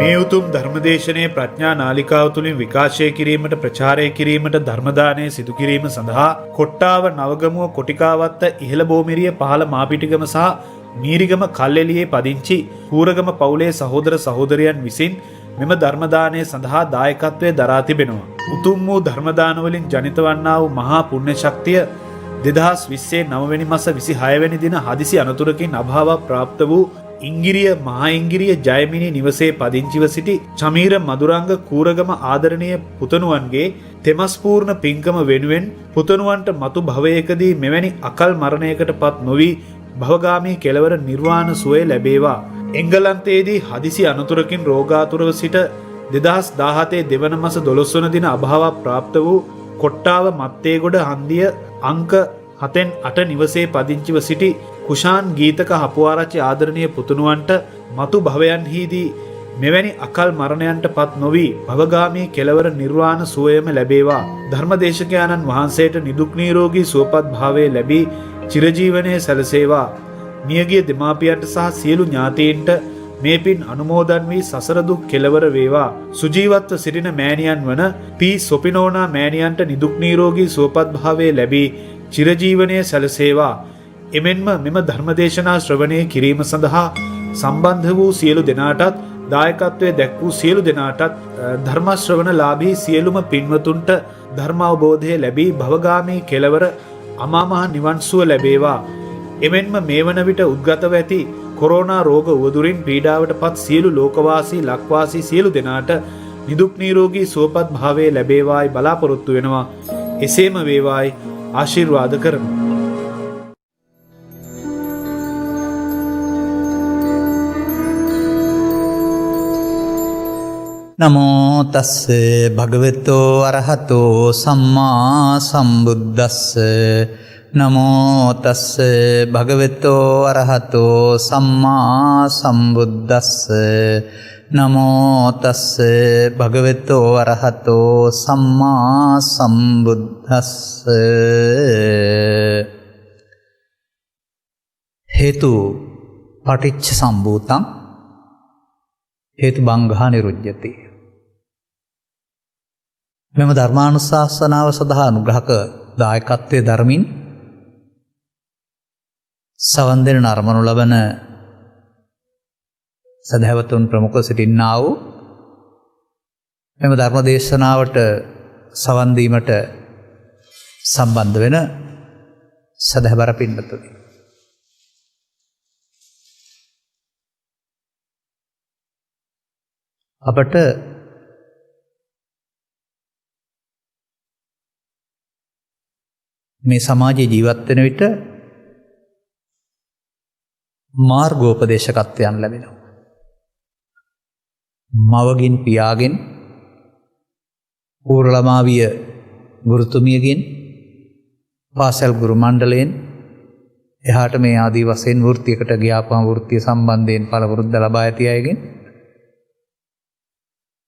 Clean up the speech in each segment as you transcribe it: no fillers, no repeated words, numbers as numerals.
මේ උතුම් ධර්මදේශනයේ ප්‍රඥා නාලිකාව තුළින් විකාශය කිරීමට ප්‍රචාරය කිරීමට ධර්මදානය සිදු කිරීම සඳහා කොට්ටාව නවගමුව කොටිකාවත්ත ඉහළ බෝමිරිය පහළ මාපිටිගම සහ මීරිගම කල්ෙලියේ පදිංචි පූරගම පවුලේ සහෝදර සහෝදරයන් විසින් මෙම ධර්මදානය සඳහා දායකත්වය දරා තිබෙනවා. උතුම් වූ ධර්මදානවලින් ජනිත වන්නා වූ මහා පුණ්‍ය ශක්තිය 2020 9 මස 26 දින හදිසි අනතුරකින් අභාව ප්‍රාප්ත වූ ඉංගිරිය මහා ඉංගිරිය ජයමිනි නිවසේ පදිංචිව සිටි චමීර මදුරංග කූරගම ආදරණීය පුතණුවන්ගේ තෙමස්පූර්ණ පින්කම වෙනුවෙන් පුතණුවන්ට මතු භවයකදී මෙවැනි අකල් මරණයකට පත් නොවි භවගාමී කෙලවර නිර්වාණ සුවය ලැබේවා. එංගලන්තයේදී හදිසි අනතුරකින් රෝගාතුරව සිට 2017 දෙවන මස 12 වන දින අභාව ප්‍රාප්ත වූ කොට්ටාව මත්තේගොඩ හන්දිය අංක 7-8 නිවසේ පදිංචිව සිටි කුෂාන් ගීතක හපුආරච්චි ආදරණීය පුතුණුවන්ට මතු භවයන්හිදී මෙවැනි අකල් මරණයන්ට පත් නොවි භවගාමී කෙලවර නිර්වාණ සුවයම ලැබේවා. ධර්මදේශකයාණන් වහන්සේට නිදුක් නිරෝගී සුවපත් භාවය ලැබී චිරජීවනයේ සැලසේවා. මියගිය දෙමාපියන්ට සහ සියලු ඥාතීන්ට මේ පින් අනුමෝදන් වී සසර දුක් කෙලවර වේවා. සුජීවත්ව සිටින මෑණියන් වන පී සොපිනෝනා මෑණියන්ට නිදුක් නිරෝගී සුවපත් භාවය ලැබී චිරජීවනයේ සැලසේවා. එමෙන්ම මෙම ධර්මදේශනා ශ්‍රවණය කිරීම සඳහා සම්බන්ධ වූ සියලු දෙනාටත් දායකත්වයේ දැක් වූ සියලු දෙනාටත් ධර්ම ශ්‍රවණලාභී සියලුම පින්වතුන්ට ධර්ම අවබෝධය ලැබී භවගාමී කෙලවර අමා මහ නිවන් සුව ලැබේවා. එමෙන්ම මේ වන විට උද්ගතව ඇති කොරෝනා රෝග උවදුරින් පීඩාවට පත් සියලු ලෝකවාසී ලක්වාසී සියලු දෙනාට නිදුක් නිරෝගී සුවපත් භාවය ලැබේවායි බලාපොරොත්තු වෙනවා. එසේම වේවායි ආශිර්වාද කරමු. නමෝ තස්ස භගවතෝ අරහතෝ සම්මා සම්බුද්දස්ස නමෝ තස්ස භගවතෝ අරහතෝ සම්මා සම්බුද්දස්ස නමෝ තස්ස භගවතෝ අරහතෝ සම්මා සම්බුද්දස්ස. හේතු පටිච්ච සම්භූතං හේතු බංගහා නිරුජ්ජති. මෙම ධර්මානුශාසනාව සඳහා අනුග්‍රහක දායකත්වයේ ධර්මින් සවන් දෙන නරඹනු ලබන සදහැවතුන් ප්‍රමුඛ සිටින්නා වූ මෙම ධර්ම දේශනාවට සවන් දීමට සම්බන්ධ වෙන සදහැබර පින්වතුනි, අපට මේ සමාජයේ ජීවත් වෙන විට මාර්ගෝපදේශකත්වයන් ලැබෙනවා. මවගින් පියාගෙන්, පූර්වළමාවිය ගුරුතුමියගෙන්, පාසල් ගුරු මණ්ඩලයෙන් එහාට මේ ආදී වශයෙන් වෘත්තියකට ගියාපම වෘත්තිය සම්බන්ධයෙන් පළවෘත්ත ලබා ඇති අයගෙන්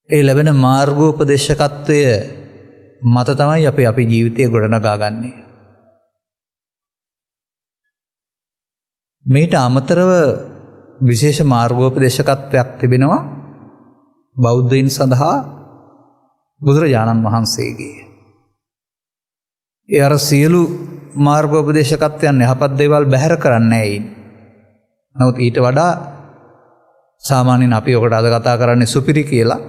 ඒ ලැබෙන මාර්ගෝපදේශකත්වය මත තමයි අපි ජීවිතය ගොඩනගා ගන්නේ. මේට අමතරව විශේෂ මාර්ගෝපදේශකත්වයක් තිබෙනවා බෞද්ධයින් සඳහා බුදුරජාණන් වහන්සේගේ. ඒ අර සියලු මාර්ගෝපදේශකත්වයන් යහපත් දේවල් බැහැර කරන්නේ ඇයි? නමුත් ඊට වඩා සාමාන්‍යයෙන් අපි ඔකට අද කතා කරන්නේ සුපිරි කියලා.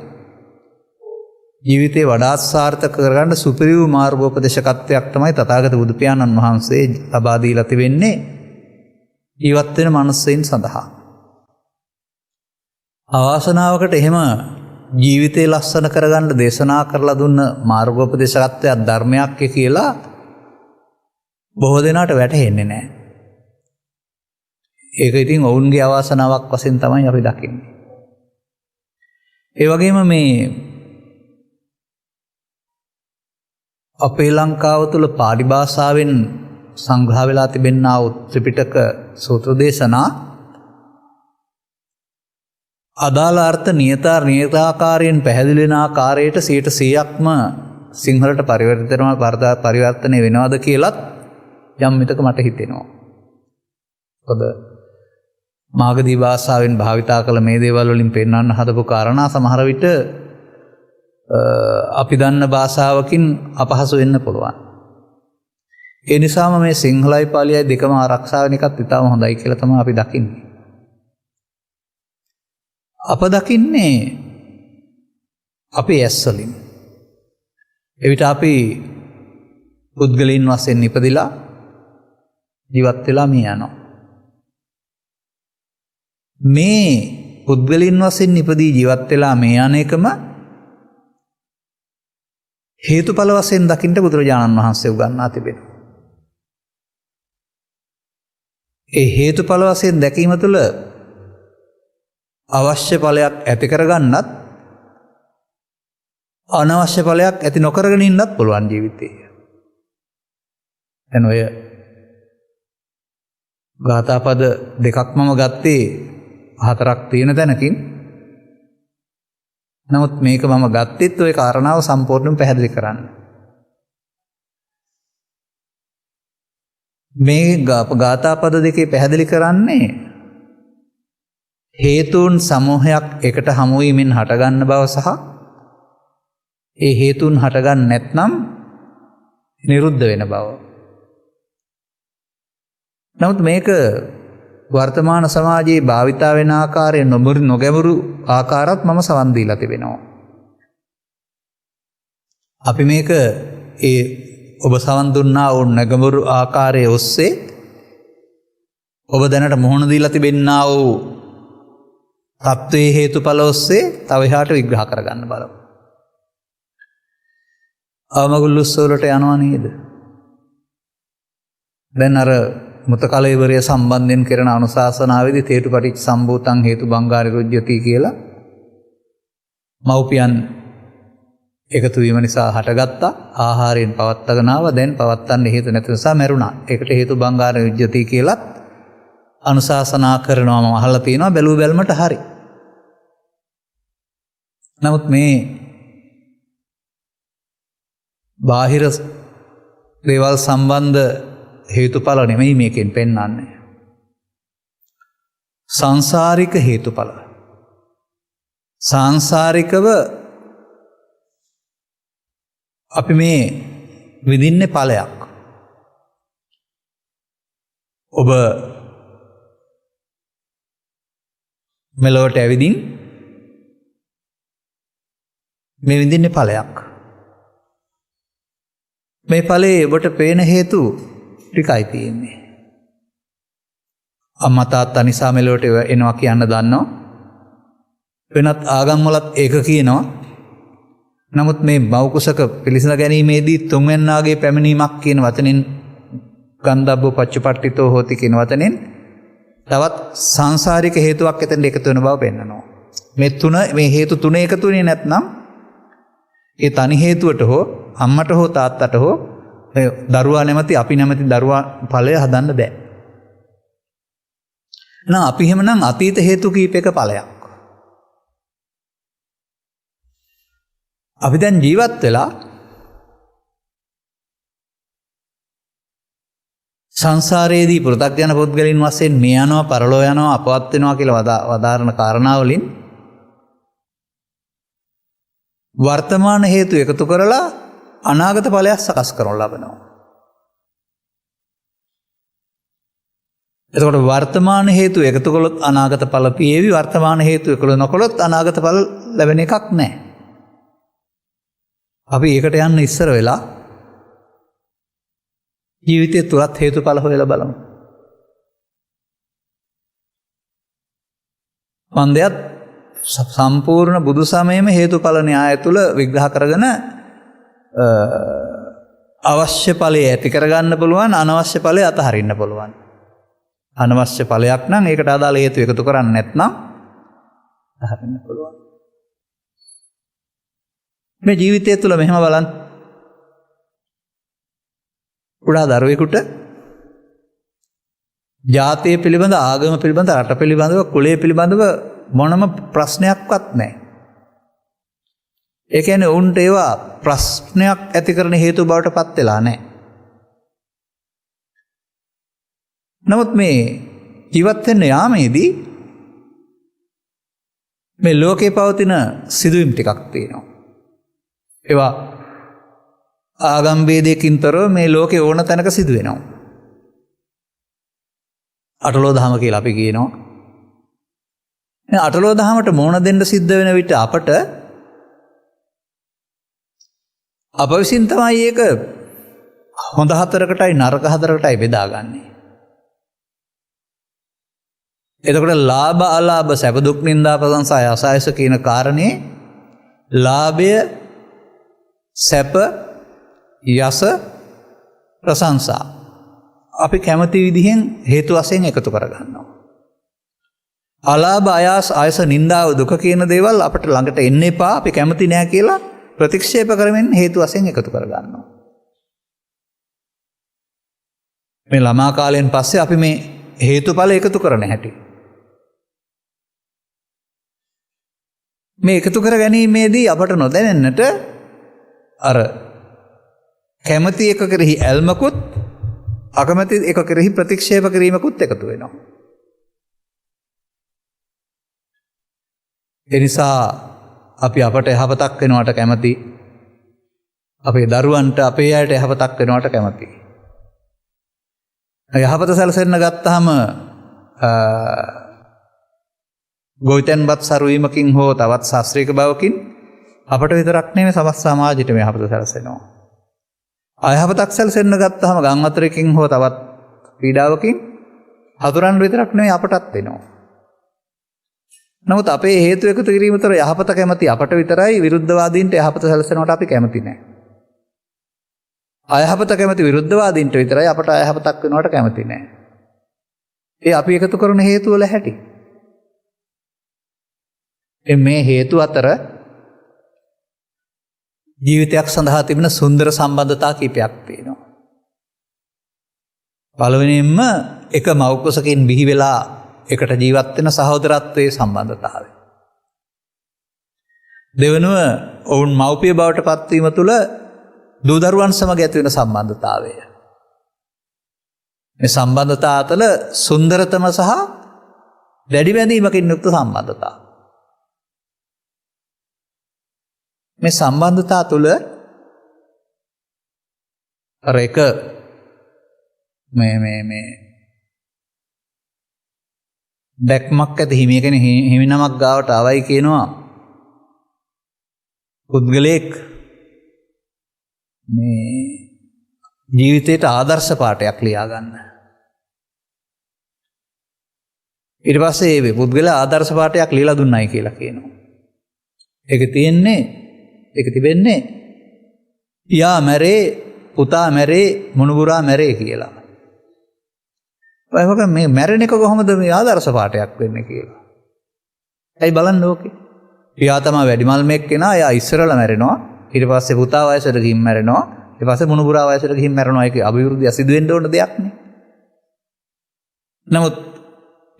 ජීවිතේ වඩාත් සාර්ථක කරගන්න සුපිරි වූ මාර්ගෝපදේශකත්වයක් තමයි තථාගත බුදු පියාණන් වහන්සේ ලබා දීලා තිබෙන්නේ ජීවත් වෙන මනුස්සයින් සඳහා. අවාසනාවකට එහෙම ජීවිතේ ලස්සන කරගන්න දේශනා කරලා දුන්න මාර්ගෝපදේශකත්වයක් ධර්මයක් කියලා බොහෝ දෙනාට වැටහෙන්නේ නැහැ. ඒක ඉතින් ඔවුන්ගේ අවාසනාවක් වශයෙන් තමයි අපි දකින්නේ. ඒ වගේම මේ අපේ ලංකාව තුළ පාලි භාෂාවෙන් සංග්‍රහ වෙලා තිබෙනා වූ ත්‍රිපිටක සූත්‍ර දේශනා අදාළ අර්ථ නියතාකාරයෙන් පැහැදිලි වෙන ආකාරයට 100%ක්ම සිංහලට පරිවර්තනය වෙනවද කියලත් යම් විටක මට හිතෙනවා. මොකද මාගදී භාෂාවෙන් භාවිතා කළ මේ දේවල් වලින් පෙන්වන්න හදපු කාරණා සමහර විට අපි දන්න භාෂාවකින් අපහසු වෙන්න පුළුවන්. ඒ නිසාම මේ සිංහලයි පාලියයි දෙකම ආරක්ෂා වෙන එකත් ඉතාම හොඳයි කියලා තමයි අපි දකින්නේ. අප දකින්නේ අපේ ඇස් වලින්. එවිට අපි පුද්ගලයන් වශයෙන් ඉපදිලා ජීවත් වෙලා මිය යනවා. මේ පුද්ගලයන් වශයෙන් ඉපදී ජීවත් වෙලා මිය යන එකම හේතුඵල වශයෙන් දකින්න බුදුරජාණන් වහන්සේ උගන්වා තිබෙනවා. ඒ හේතුඵල වශයෙන් දැකීම තුළ අවශ්‍ය ඵලයක් ඇති කරගන්නත් අනවශ්‍ය ඵලයක් ඇති නොකරගෙන ඉන්නත් පුළුවන් ජීවිතේ. දැන් ඔය ගාථා පද දෙකක් මම ගත්තේ හතරක් තියෙන තැනකින්. නමුත් මේක මම ගත්තෙත් ওই කාරණාව සම්පූර්ණයෙන් පැහැදිලි කරන්න. මේ ගාථා පද දෙකේ පැහැදිලි කරන්නේ හේතුන් සමූහයක් එකට හමු වීමෙන් හටගන්න බව සහ ඒ හේතුන් හටගන්න නැත්නම් නිරුද්ධ වෙන බව. නමුත් මේක වර්තමාන සමාජයේ භාවිතා වෙන ආකාරයේ නොගැඹුරු ආකාරات මම සවන් දීලා තිබෙනවා. අපි මේක ඒ ඔබ සවන් දුන්නා වූ නැගඹුරු ආකාරයේ ඔස්සේ ඔබ දැනට මුහුණ දීලා තිබෙන්නා වූ තත්ත්වයේ හේතුඵල ඔස්සේ තව එහාට විග්‍රහ කරගන්න බලමු. අවමගුල්ලුස්ස වලට යනවා නේද? දැන් අර මුතකලේවරය සම්බන්ධයෙන් කරන අනුශාසනාවේදී තේතුපටිච්ච සම්භූතං හේතු බංගාරි රුජ්‍යති කියලා මව්පියන් එකතු වීම නිසා හටගත්තා ආහාරයෙන් පවත්තගෙන ආවා දැන් පවත්තන්න හේතු නැති නිසා මැරුණා. ඒකට හේතු බංගාරි රුජ්‍යති කියලත් අනුශාසනා කරනවා මම අහලා තියෙනවා බැලුව බැලමට හරි. නමුත් මේ බාහිර දේවල් සම්බන්ධ හේතුඵල නෙමෙයි මේකෙන් පෙන්වන්නේ. සංසාරික හේතුඵල. සංසාරිකව අපි මේ විඳින්නේ ඵලයක්. ඔබ මෙලොවට ඇවිදින් මේ විඳින්නේ ඵලයක්. මේ ඵලයේ ඔබට පේන හේතු ටිකයි තියෙන්නේ. අම්මා තාත්තා නිසා මෙලොවට එනවා කියන්න දන්නවා. වෙනත් ආගම් වලත් ඒක කියනවා. නමුත් මේ මව් කුසක පිළිසඳ ගැනීමේදී තුන්වැන්නාගේ පැමිණීමක් කියන වචනෙන් ගන්ධබ්බ පච්චපට්ඨිතෝ හෝති කියන වචනෙන් තවත් සංසාරික හේතුවක් එතෙන්ට එකතු වෙන බව පෙන්නනවා. මේ හේතු තුන එකතු වෙන්නේ නැත්නම් ඒ තනි හේතුවට හෝ අම්මට හෝ තාත්තට හෝ දරුවා නැමැති අපි නැමැති දරුවා ඵලය හදන්න බෑ. එහෙනම් අපි එහෙමනම් අතීත හේතු කීපයක ඵලයක්. අපි දැන් ජීවත් වෙලා සංසාරයේදී පෘථග්ජන පුද්ගලයන් වශයෙන් මේ යනවා පරලෝ යනවා අපවත් වෙනවා කියලා වදාරන කාරණා වලින් වර්තමාන හේතු එකතු කරලා අනාගත ඵලයක් සකස් කරනු ලබනවා. එතකොට වර්තමාන හේතු එකතු කළොත් අනාගත ඵල පියේවි වර්තමාන හේතු එකතු නොකළොත් අනාගත ඵල ලැබෙන එකක් නැහැ. අපි ඒකට යන්න ඉස්සර වෙලා ජීවිතය තුලත් හේතුඵල හොයලා බලමු. මන්දයත් සම්පූර්ණ බුදු සමයේම හේතුඵල න්‍යාය තුල විග්‍රහ කරගෙන අවශ්‍ය ඵලය ඇති කරගන්න පුළුවන් අනවශ්‍ය ඵලය අතහරින්න පුළුවන්. අනවශ්‍ය ඵලයක් නම් ඒකට අදාළ හේතු එකතු කරන්නේ නැත්නම් අතහරින්න පුළුවන්. මේ ජීවිතය තුළ මෙහෙම බලන්න. කුඩා දරුවෙකුට ජාතිය පිළිබඳ ආගම පිළිබඳ රට පිළිබඳව කුලය පිළිබඳව මොනම ප්‍රශ්නයක්වත් නැහැ. ඒ කියන්නේ උන්ට ඒවා ප්‍රශ්නයක් ඇති කරන හේතු බවට පත් වෙලා නැහැ. නමුත් මේ ජීවත් වෙන්න යාමේදී මේ ලෝකේ පවතින සිදුවීම් ටිකක් තියෙනවා. ඒවා ආගම් ભેදයකින් තොරව මේ ලෝකේ ඕන තැනක සිදු වෙනවා. අටලෝ දහම කියලා අපි කියනවා. මේ අටලෝ දහමට මුහුණ දෙන්න සිද්ධ වෙන විට අපට අප විසින් තමයි ඒක හොඳ හතරකටයි නරක හතරකටයි බෙදාගන්නේ. එතකොට ලාභ අලාභ සැප දුක් නින්දා ප්‍රශංසා යසායස කියන කාරණේ ලාභය සැප යස ප්‍රශංසා අපි කැමති විදිහෙන් හේතු වශයෙන් එකතු කරගන්නවා. අලාභ අයාස ආයස නින්දාව දුක කියන දේවල් අපිට ළඟට එන්න එපා අපි කැමති නෑ කියලා ප්‍රතික්ෂේප කරමින් හේතු වශයෙන් එකතු කරගන්නවා. මේ ළමා කාලයෙන් පස්සේ අපි මේ හේතුඵල එකතු කරන හැටි. මේ එකතු කර ගැනීමේදී අපට නොදැනෙන්නට අර කැමති එක කෙරෙහි ඇල්මකුත් අකමැති එක කෙරෙහි ප්‍රතික්ෂේප කිරීමකුත් එකතු වෙනවා. ඒ නිසා අපි අපට යහපතක් වෙනවට කැමති. අපේ දරුවන්ට අපේ අයට යහපතක් වෙනවට කැමති. යහපත සැලසෙන්න ගත්තාම ගොවිතැන්පත් සරුවීමකින් හෝ තවත් ශාස්ත්‍රීය බවකින් අපට විතරක් නෙමෙයි සමස්ත සමාජයටම යහපත සැලසෙනවා. අයහපතක් සැලසෙන්න ගත්තාම ගම් වතුරකින් හෝ තවත් පීඩාවකින් හතුරන් විතරක් නෙමෙයි අපටත් වෙනවා. නමුත් අපේ හේතු එකතු කිරීම තොර යහපත කැමති අපට විතරයි විරුද්ධවාදීන්ට යහපත සැලසෙනවට අපි කැමති නැහැ. අයහපත කැමති විරුද්ධවාදීන්ට විතරයි අපට අයහපතක් වෙනවට කැමති නැහැ. ඒ අපි එකතු කරන හේතු වල හැටි. මේ හේතු අතර ජීවිතයක් සඳහා තිබෙන සුන්දර සම්බන්ධතා කීපයක් තියෙනවා. පළවෙනියෙන්ම එක මව්කුසකින් බිහි වෙලා එකට ජීවත් වෙන සහෝදරත්වයේ සම්බන්ධතාවය. දෙවෙනුව ඔවුන් මව්පිය බවට පත්වීම තුළ දූ දරුවන් සමග ඇති වෙන සම්බන්ධතාවය. මේ සම්බන්ධතා අතර සුන්දරතම සහ දැඩි බැඳීමකින් යුක්ත සම්බන්ධතාව. මේ සම්බන්ධතා තුළ අර එක මේ දැක්මක් ඇති හිමියකෙන හිමිනමක් ගාවට ආවයි කියනවා පුද්ගලයෙක් මේ ජීවිතයට ආදර්ශ පාඨයක් ලියා ගන්න. ඊට පස්සේ මේ පුද්ගලයා ආදර්ශ පාඨයක් ලියලා දුන්නයි කියලා කියනවා. ඒක තිබෙන්නේ පියා මැරේ පුතා මැරේ මුණුබුරා මැරේ කියලා. ඔයවක මේ මැරෙන එක කොහොමද මේ ආදර්ශ පාඨයක් වෙන්නේ කියලා. ඇයි බලන්න ඕකේ. පියා තමයි වැඩිමල් මේක කෙනා. එයා ඉස්සරලා මැරෙනවා. ඊට පස්සේ පුතා වයසට ගිහින් මැරෙනවා. ඊට පස්සේ මුණුබුරා වයසට ගිහින් මැරෙනවා. ඒක අභිවෘද්ධිය සිදු වෙන්න ඕන දෙයක් නේ. නමුත්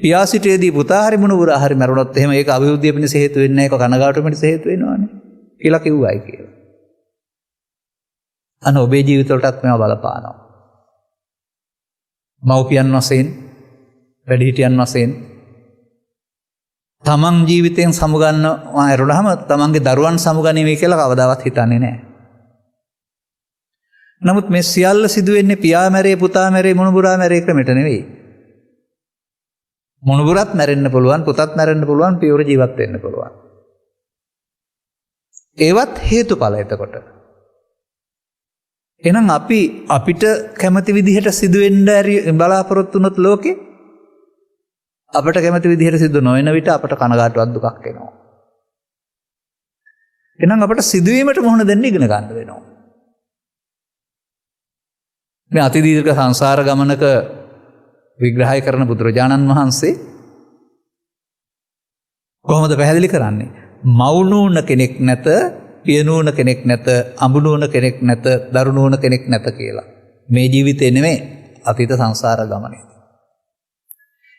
පියා සිටේදී පුතා හරි මුණුබුරා හරි මැරුණොත් එහෙම ඒක අභිවෘද්ධිය පිණිස හේතු වෙන්නේ නැහැ. ඒක කනගාටු වෙන්න හේතු වෙනවානේ. කියලා කිව්වයි කියලා. අන්න ඔබේ ජීවිතවලටත් මේවා බලපානවා. මව්පියන් වශයෙන් වැඩිහිටියන් වශයෙන් තමන් ජීවිතයෙන් සමුගන්නවා ඇරුණාම තමන්ගේ දරුවන් සමුගනීමේ කියලා කවදාවත් හිතන්නේ නැහැ. නමුත් මේ සියල්ල සිදු වෙන්නේ පියා මැරේ පුතා මැරේ මුණුබුරා මැරේ ක්‍රමයට නෙවෙයි. මුණුබුරත් මැරෙන්න පුළුවන් පුතත් මැරෙන්න පුළුවන් පියවර ජීවත් වෙන්න පුළුවන්. ඒවත් හේතුඵල එතකොට. එහෙනම් අපිට කැමති විදිහට සිදුවෙන්න බලාපොරොත්තු වුණොත් ලෝකේ අපට කැමති විදිහට සිදු නොවන විට අපට කනගාටුවක් දුකක් එනවා. එහෙනම් අපට සිදුවීමට මුහුණ දෙන්න ඉගෙන ගන්න වෙනවා. මේ අතිදීර්ඝ සංසාර ගමනක විග්‍රහය කරන බුදුරජාණන් වහන්සේ කොහොමද පැහැදිලි කරන්නේ? මවුනූන කෙනෙක් නැත, පියනූන කෙනෙක් නැත, අඹුනූන කෙනෙක් නැත, දරුනූන කෙනෙක් නැත කියලා. මේ ජීවිතේ නෙමෙයි අතීත සංසාර ගමනේ.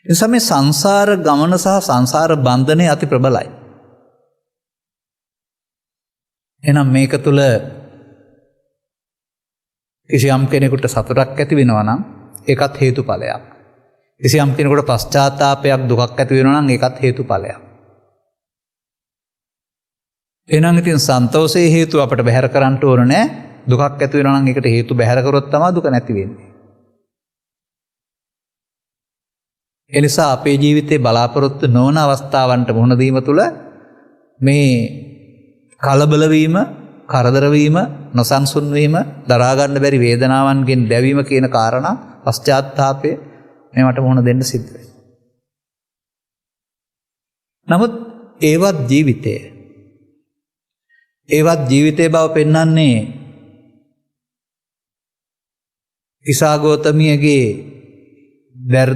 එනිසා මේ සංසාර ගමන සහ සංසාර බන්ධනය අති ප්‍රබලයි. එහෙනම් මේක තුල කිසියම් කෙනෙකුට සතුටක් ඇති වෙනවා නම් ඒකත් හේතුඵලයක්. කිසියම් කෙනෙකුට පශ්චාත්තාපයක් දුකක් ඇති වෙනවා නම් ඒකත් හේතුඵලයක්. එහෙනම් ඉතින් සන්තෝෂයේ හේතුව අපිට බැහැර කරන්න ඕන නෑ. දුකක් ඇති වෙනවා නම් ඒකට හේතු බැහැර කරොත් තමයි දුක නැති වෙන්නේ. ඒ නිසා අපේ ජීවිතේ බලාපොරොත්තු නොවන අවස්ථාවන්ට මුහුණ දීම තුළ මේ කලබල වීම, කරදර වීම, නොසන්සුන් වීම, දරා ගන්න බැරි වේදනාවන්ගෙන් දැවීම කියන කාරණා පශ්චාත්තාපය මේවට මුහුණ දෙන්න සිද්ධ වෙනවා. නමුත් ඒවත් ජීවිතයේ බව පෙන්වන්නේ ඉසාගෝතමියගේ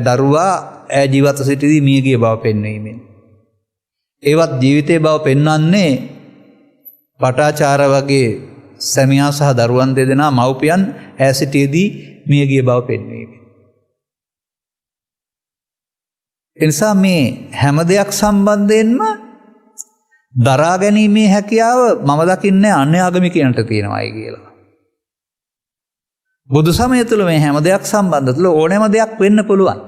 දරුවා ඈ ජීවත් සිටදී මියගිය බව පෙන්වීමෙන්. ඒවත් ජීවිතයේ බව පෙන්වන්නේ පටාචාර වගේ සැමියා සහ දරුවන් දෙදෙනා මව්පියන් ඈ සිටදී මියගිය බව පෙන්වීමෙන්. එනිසා මේ හැම දෙයක් සම්බන්ධයෙන්ම දරා ගැනීමේ හැකියාව මම දකින්නේ අන්‍ය ආගමිකයන්ට තියෙනවායි කියලා. බුදු සමය තුළ මේ හැම දෙයක් සම්බන්ධ තුළ ඕනෑම දෙයක් වෙන්න පුළුවන්.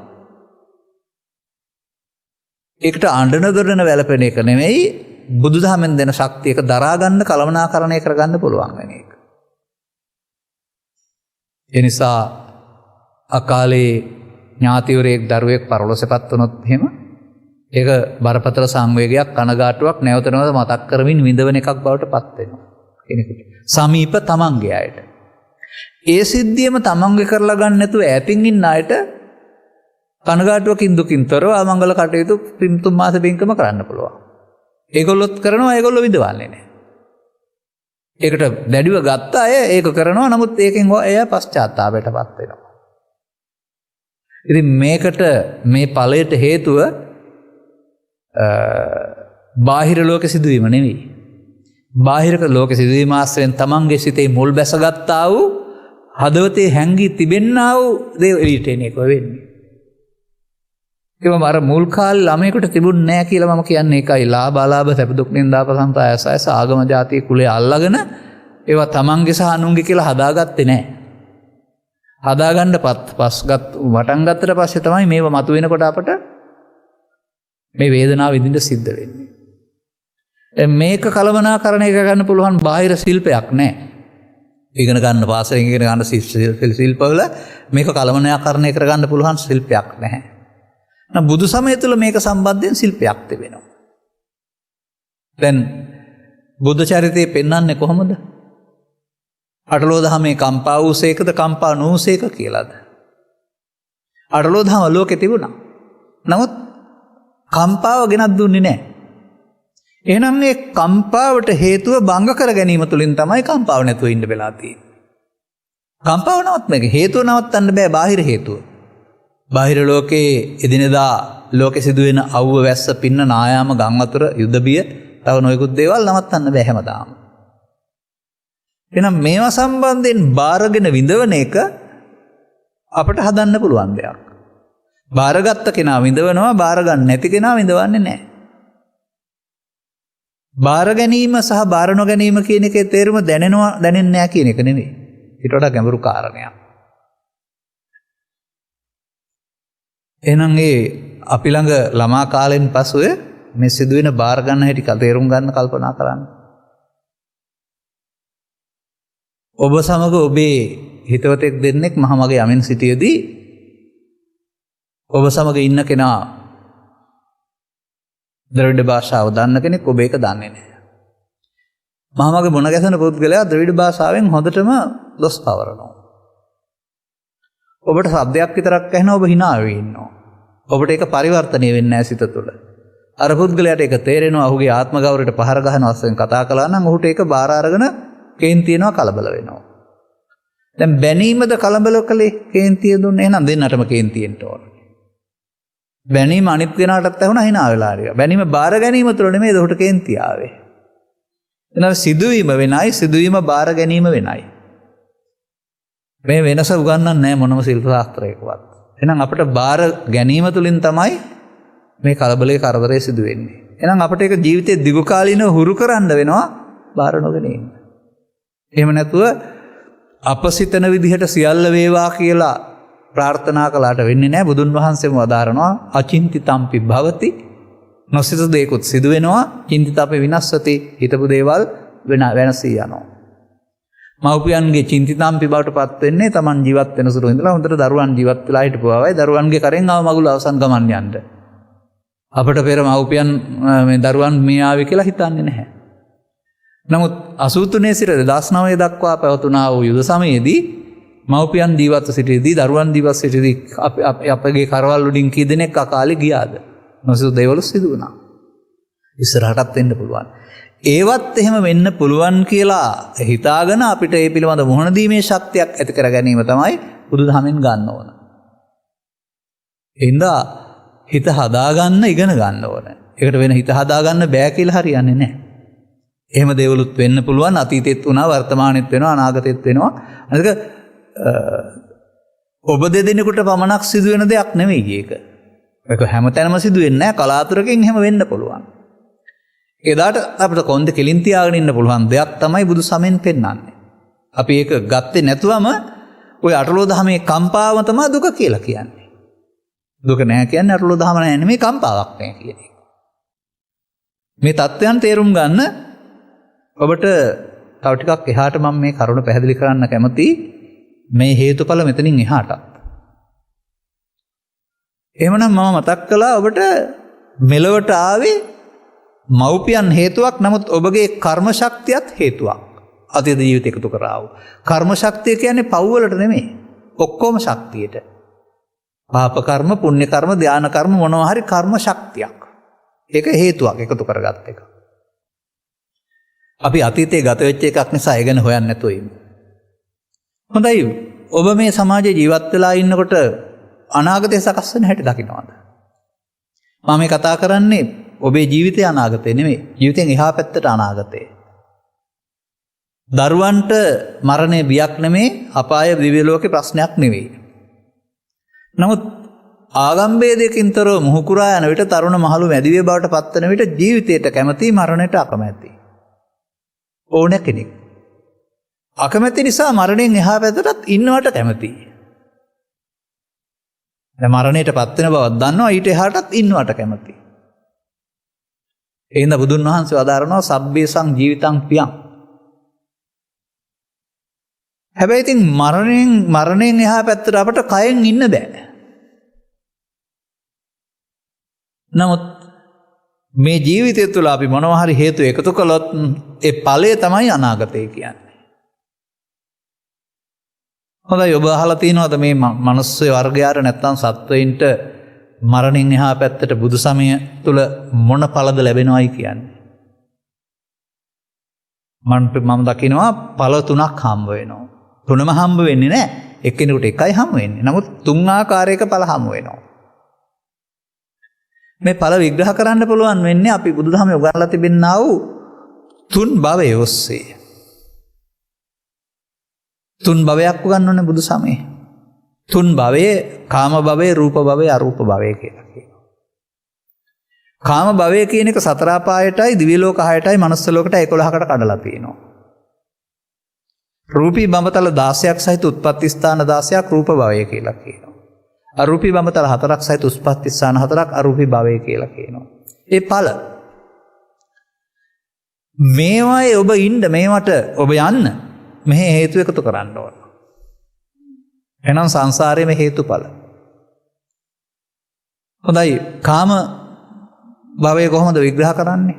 ඒකට අඬන දොඩන වැළපෙන එක නෙමෙයි බුදුදහමෙන් දෙන ශක්තියක දරා ගන්න කළමනාකරණය කරගන්න පුළුවන් වෙන එක. ඒ නිසා අකාලේ ඥාතිවරයෙක් දරුවෙක් පරලොසපත් වුණොත් එහෙම ඒක බරපතල සංවේගයක් කනගාටුවක් නැවත නැවත මතක් කරමින් විඳවන එකක් බවට පත් වෙනවා කෙනෙකුට. සමීප තමන්ගේ අයට. ඒ සිද්ධියම තමන්ගේ කරලා ගන්න නැතුව ඈතින් ඉන්න අයට කනගාටුවකින් දුකින් තොරව අමංගල කටයුතු පින්තුම් මාස පින්කම කරන්න පුළුවන්. ඒගොල්ලොත් කරනවා ඒගොල්ලෝ විඳවන්නේ නැහැ. ඒකට දැඩිව ගත්ත අය ඒක කරනවා නමුත් ඒකෙන් එය පශ්චාත්තාපයටපත් වෙනවා. ඉතින් මේකට මේ ඵලයට හේතුව බාහිර ලෝක සිදුවීම නෙවෙයි. බාහිර ලෝක සිදුවීම ආශ්‍රයෙන් තමන්ගේ සිතේ මුල් බැසගත්තා වූ හදවතේ හැංගී තිබෙන්නා වූ දේ එළියට එන එක වෙන්නේ. ඒවම අර මුල් කාලේ ළමයෙකුට තිබුණ නැහැ කියලා මම කියන්නේ ඒකයි. ලාභාලාභ සැප දුක් නින්දා ප්‍රසංසායසයස ආගම ජාතිය කුලේ අල්ලගෙන ඒවා තමන්ගේ සහ අනුන්ගේ කියලා හදාගත්තේ නැහැ. හදාගන්න වටන් ගත්තට පස්සේ තමයි මේව මතුවෙනකොට අපට මේ වේදනාව විඳින්න සිද්ධ වෙන්නේ. මේක කළමනාකරණය කරගන්න පුළුවන් බාහිර ශිල්පයක් නැහැ. ඉගෙන ගන්න පාසලෙන් ඉගෙන ගන්න ශිල්පවල මේක කළමනාකරණය කරගන්න පුළුවන් ශිල්පයක් නැහැ. බුදු සමය තුළ මේක සම්බන්ධයෙන් ශිල්පයක් තිබෙනවා. දැන් බුද්ධ චරිතය පෙන්වන්නේ කොහොමද? අටලෝ දහමේ කම්පා වූසේකද කම්පා නොවූසේක කියලාද? අටලෝ දහම ලෝකේ තිබුණා. නමුත් කම්පාව ගෙනත් දුන්නේ නැහැ. එහෙනම් මේ කම්පාවට හේතුව බංග කර ගැනීම තුළින් තමයි කම්පාව නැතුව ඉන්න වෙලා තියෙන්නේ. කම්පාව නවත්තන්න හේතුව නවත්තන්න බෑ බාහිර හේතුව. බාහිර ලෝකයේ එදිනෙදා ලෝකෙ සිදුවෙන අවුව වැස්ස පින්න නායාම ගම් වතුර යුද බිය තව නොයෙකුත් දේවල් නවත්තන්න බෑ හැමදාම. එහෙනම් මේවා සම්බන්ධයෙන් බාරගෙන විඳවන එක අපට හදන්න පුළුවන් දෙයක්. බාරගත්ත කෙනා විඳවනවා, බාර ගන්න නැති කෙනා විඳවන්නේ නැහැ. බාර ගැනීම සහ බාර නොගැනීම කියන එකේ තේරුම දැනෙන්නේ නැහැ කියන එක නෙමෙයි. ඊට වඩා ගැඹුරු කාරණයක්. එහෙනම් අපි ළඟ ළමා කාලෙන් පසුව මේ සිදුවෙන බාර ගන්න හැටි තේරුම් ගන්න කල්පනා කරන්න. ඔබ සමග ඔබේ හිතවතෙක් දෙන්නෙක් මහමග යමින් සිටියේදී ඔබ සමග ඉන්න කෙනා ද්‍රවිඩ භාෂාව දන්න කෙනෙක් ඔබ ඒක දන්නේ නැහැ. මහමග මුණ ගැසෙන පුද්ගලයා ද්‍රවිඩ භාෂාවෙන් හොඳටම දොස් පවරනවා. ඔබට શબ્දයක් විතරක් ඇහෙනවා ඔබ hina වෙවි ඉන්නවා. ඔබට ඒක පරිවර්තනය වෙන්නේ නැහැ සිත තුළ. අර පුද්ගලයාට ඒක තේරෙනවා ඔහුගේ ආත්ම ගෞරවයට පහර ගහන වශයෙන් කතා කළා නම් ඔහුට ඒක බාර අරගෙන කේන්තියනවා කලබල වෙනවා. දැන් බැනීමද කලබල කළේ කේන්තිය දුන්නේ එහෙනම් දෙන්නටම කේන්තියෙන්න ඕන. බැනීම අනිත් කෙනාටත් ඇහුණා hina වෙලා හරිය. බැනීම බාර ගැනීම තුළ නෙමෙයි ඔහුට කේන්තිය ආවේ. එහෙනම් සිදුවීම වෙනයි සිදුවීම බාර ගැනීම වෙනයි. මේ වෙනස උගන්වන්නේ නැහැ මොනම ශිල්ප ශාස්ත්‍රයකවත්. එහෙනම් අපිට බාර ගැනීම තුළින් තමයි මේ කලබලයේ කරදරේ සිදු වෙන්නේ. එහෙනම් අපිට ඒක ජීවිතේ දිගු කාලීනව හුරු කරන්න වෙනවා බාර නොගෙන ඉන්න. එහෙම නැතුව අපසිතන විදිහට සියල්ල වේවා කියලා ප්‍රාර්ථනා කළාට වෙන්නේ නැහැ. බුදුන් වහන්සේම වදාරනවා අචින්තිතම්පි භවති. නොසිත දෙයකුත් සිදු වෙනවා. චින්තිතපේ විනස්සති. හිතපු දේවල් වෙනසී යනවා. මව්පියන්ගේ චින්තිතම්පි බවට පත් වෙන්නේ Taman ජීවත් වෙන සුළු ඉඳලා හොඳට දරුවන් ජීවත් වෙලා හිටපුවාවයි දරුවන්ගේ කරෙන් ආව මගුල අවසන් ගමන් යන්න. අපට පෙර මව්පියන් මේ දරුවන් මේ ආවේ කියලා හිතන්නේ නැහැ. නමුත් 83 සිට 2009 දක්වා පැවතුනා වූ යුද සමයේදී මව්පියන් ජීවත් සිටීදී දරුවන් ජීවත් සිටීදී අපගේ කරවල් වලින් කී දෙනෙක් අකාලේ ගියාද? නොසිත දේවල් සිදු වුණා. ඉස්සරහටත් වෙන්න පුළුවන්. ඒවත් එහෙම වෙන්න පුළුවන් කියලා හිතාගෙන අපිට ඒ පිළිබඳ මුහුණ දීමේ ශක්තියක් ඇති කර ගැනීම තමයි බුදුදහමෙන් ගන්න ඕන. එහෙනම් හිත හදාගන්න ඉගෙන ගන්න ඕන. ඒකට වෙන හිත හදාගන්න බෑ කියලා හරියන්නේ නැහැ. එහෙම දේවලුත් වෙන්න පුළුවන්. අතීතෙත් වුණා, වර්තමානෙත් වෙනවා, අනාගතෙත් වෙනවා. අනික ඔබ දෙදෙනෙකුට පමණක් සිදුවෙන දෙයක් නෙවෙයි ඒක. ඒක හැමතැනම සිදු වෙන්නේ නැහැ. කලාතුරකින් එහෙම වෙන්න පුළුවන්. එදාට අපිට කොන්ද කෙලින් තියාගෙන ඉන්න පුළුවන් දෙයක් තමයි බුදු සමෙන් පෙන්වන්නේ. අපි ඒක ගත්තේ නැතුවම ওই අටලෝ දහමේ කම්පාව තමයි දුක කියලා කියන්නේ. දුක නැහැ කියන්නේ අටලෝ දහම නැහැ නෙමෙයි කම්පාවක් නැහැ කියන එක. මේ தත්වයන් තේරුම් ගන්න ඔබට තව ටිකක් එහාට මම මේ කරුණ පැහැදිලි කරන්න කැමතියි. මේ හේතුඵල මෙතනින් එහාට. එහෙමනම් මම මතක් කළා ඔබට මෙලොවට ආවේ මව්පියන් හේතුවක්. නමුත් ඔබගේ කර්ම ශක්තියත් හේතුවක්. අතීත ජීවිත එකතු කරා වූ කර්ම ශක්තිය කියන්නේ පව් වලට නෙමෙයි. ඔක්කොම ශක්තියට. පාප කර්ම, පුණ්‍ය කර්ම, ධාන කර්ම මොනවා හරි කර්ම ශක්තියක්. ඒක හේතුවක් එකතු කරගත් එක. අපි අතීතයේ ගත වෙච්ච එකක් නිසා ඒ ගැන හොයන්න නැතුව ඉමු. හොඳයි. ඔබ මේ සමාජයේ ජීවත් වෙලා ඉන්නකොට අනාගතය සකස් වෙන හැටි දකින්නවද? මම මේ කතා කරන්නේ ඔබේ ජීවිතයේ අනාගතය නෙමෙයි. ජීවිතෙන් එහා පැත්තට අනාගතය. දරුවන්ට මරණය බියක් නෙමෙයි, අපාය දිව්‍ය ලෝකේ ප්‍රශ්නයක් නෙවෙයි. නමුත් ආගම්භේදයකින් තොරව මුහුකුරා යන විට තරුණ මහලු මැදිවිය බවට පත් වෙන විට ජීවිතයට කැමති, මරණයට අකමැති. ඕන කෙනෙක්. අකමැති නිසා මරණයෙන් එහා පැත්තටත් ඉන්නවට කැමතියි. දැන් මරණයට පත් වෙන බවක් දන්නවා, ඊට එහාටත් ඉන්නවට කැමතියි. එහෙනම් බුදුන් වහන්සේ වදාරනවා සබ්බේසං ජීවිතං පියං. හැබැයි ඉතින් මරණයෙන් එහා පැත්තට අපට කයෙන් ඉන්න බෑ. නමුත් මේ ජීවිතය තුළ අපි මොනවා හරි හේතු එකතු කළොත් ඒ ඵලය තමයි අනාගතය කියන්නේ. හොඳයි. ඔබ අහලා තියෙනවද මේ මනුස්ස වර්ගයාට නැත්නම් සත්වයින්ට මරණින් එහා පැත්තට බුදු සමය තුළ මොන ඵලද ලැබෙනවයි කියන්නේ? මම දකිනවා ඵල තුනක් හම්බ වෙනවා. තුනම හම්බ වෙන්නේ නැහැ. එක්කෙනෙකුට එකයි හම්බ වෙන්නේ. නමුත් තුන් ආකාරයක ඵල හම්බ වෙනවා. මේ ඵල විග්‍රහ කරන්න පුළුවන් වෙන්නේ අපි බුදුදහමේ උගන්වලා තිබෙනා වූ තුන් භවයේ ඔස්සේ. තුන් භවයක් උගන්වන්නේ බුදු සමයේ. තුන් භවයේ කාම භවයේ, රූප භවයේ, අරූප භවයේ කියලා කියනවා. කාම භවය කියන එක සතර අපායටයි, දිව්‍ය ලෝක 6ටයි, මනුස්ස ලෝකයට 11කට කඩලා තියෙනවා. රූපී බඹතල 16ක් සහිත උත්පත්ති ස්ථාන 16ක් රූප භවය කියලා කියනවා. අරූපී බඹතල 4ක් සහිත උත්පත්ති ස්ථාන 4ක් අරූපී භවය කියලා කියනවා. ඒ ඵල මේවායේ ඔබ ඉන්න, මේවට ඔබ යන්න මෙහි හේතු එකතු කරන්න ඕන. එහෙනම් සංසාරයේ මේ හේතුඵල. හොඳයි. කාම භවය කොහොමද විග්‍රහ කරන්නේ?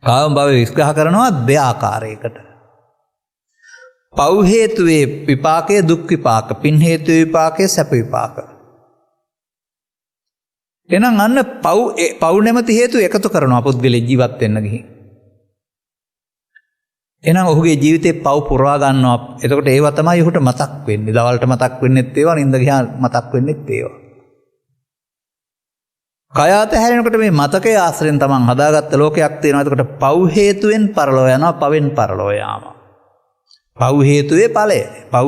කාම භවය විග්‍රහ කරනවා දෙආකාරයකට. පව් හේතුවේ විපාකයේ දුක් විපාක, පින් හේතුවේ විපාකයේ සැප විපාක. එහෙනම් අන්න පව් නැමැති හේතු එකතු කරනවා පුද්ගලයා ජීවත් වෙන්න ගිහින්. එහෙනම් ඔහුගේ ජීවිතේ පව් පුරවා ගන්නවා. එතකොට ඒවා තමයි ඔහුට මතක් වෙන්නේ. දවල්ට මතක් වෙන්නෙත් ඒවා, නිින්ද ගියා මතක් වෙන්නෙත් ඒවා. කය අතහැරෙනකොට මේ මතකයේ ආශ්‍රයෙන් තමන් හදාගත්ත ලෝකයක් තියෙනවා. එතකොට පව් හේතුවෙන් පරලෝ යනවා, පවෙන් පරලෝ යාම. පව් හේතුවේ ඵලය. පව්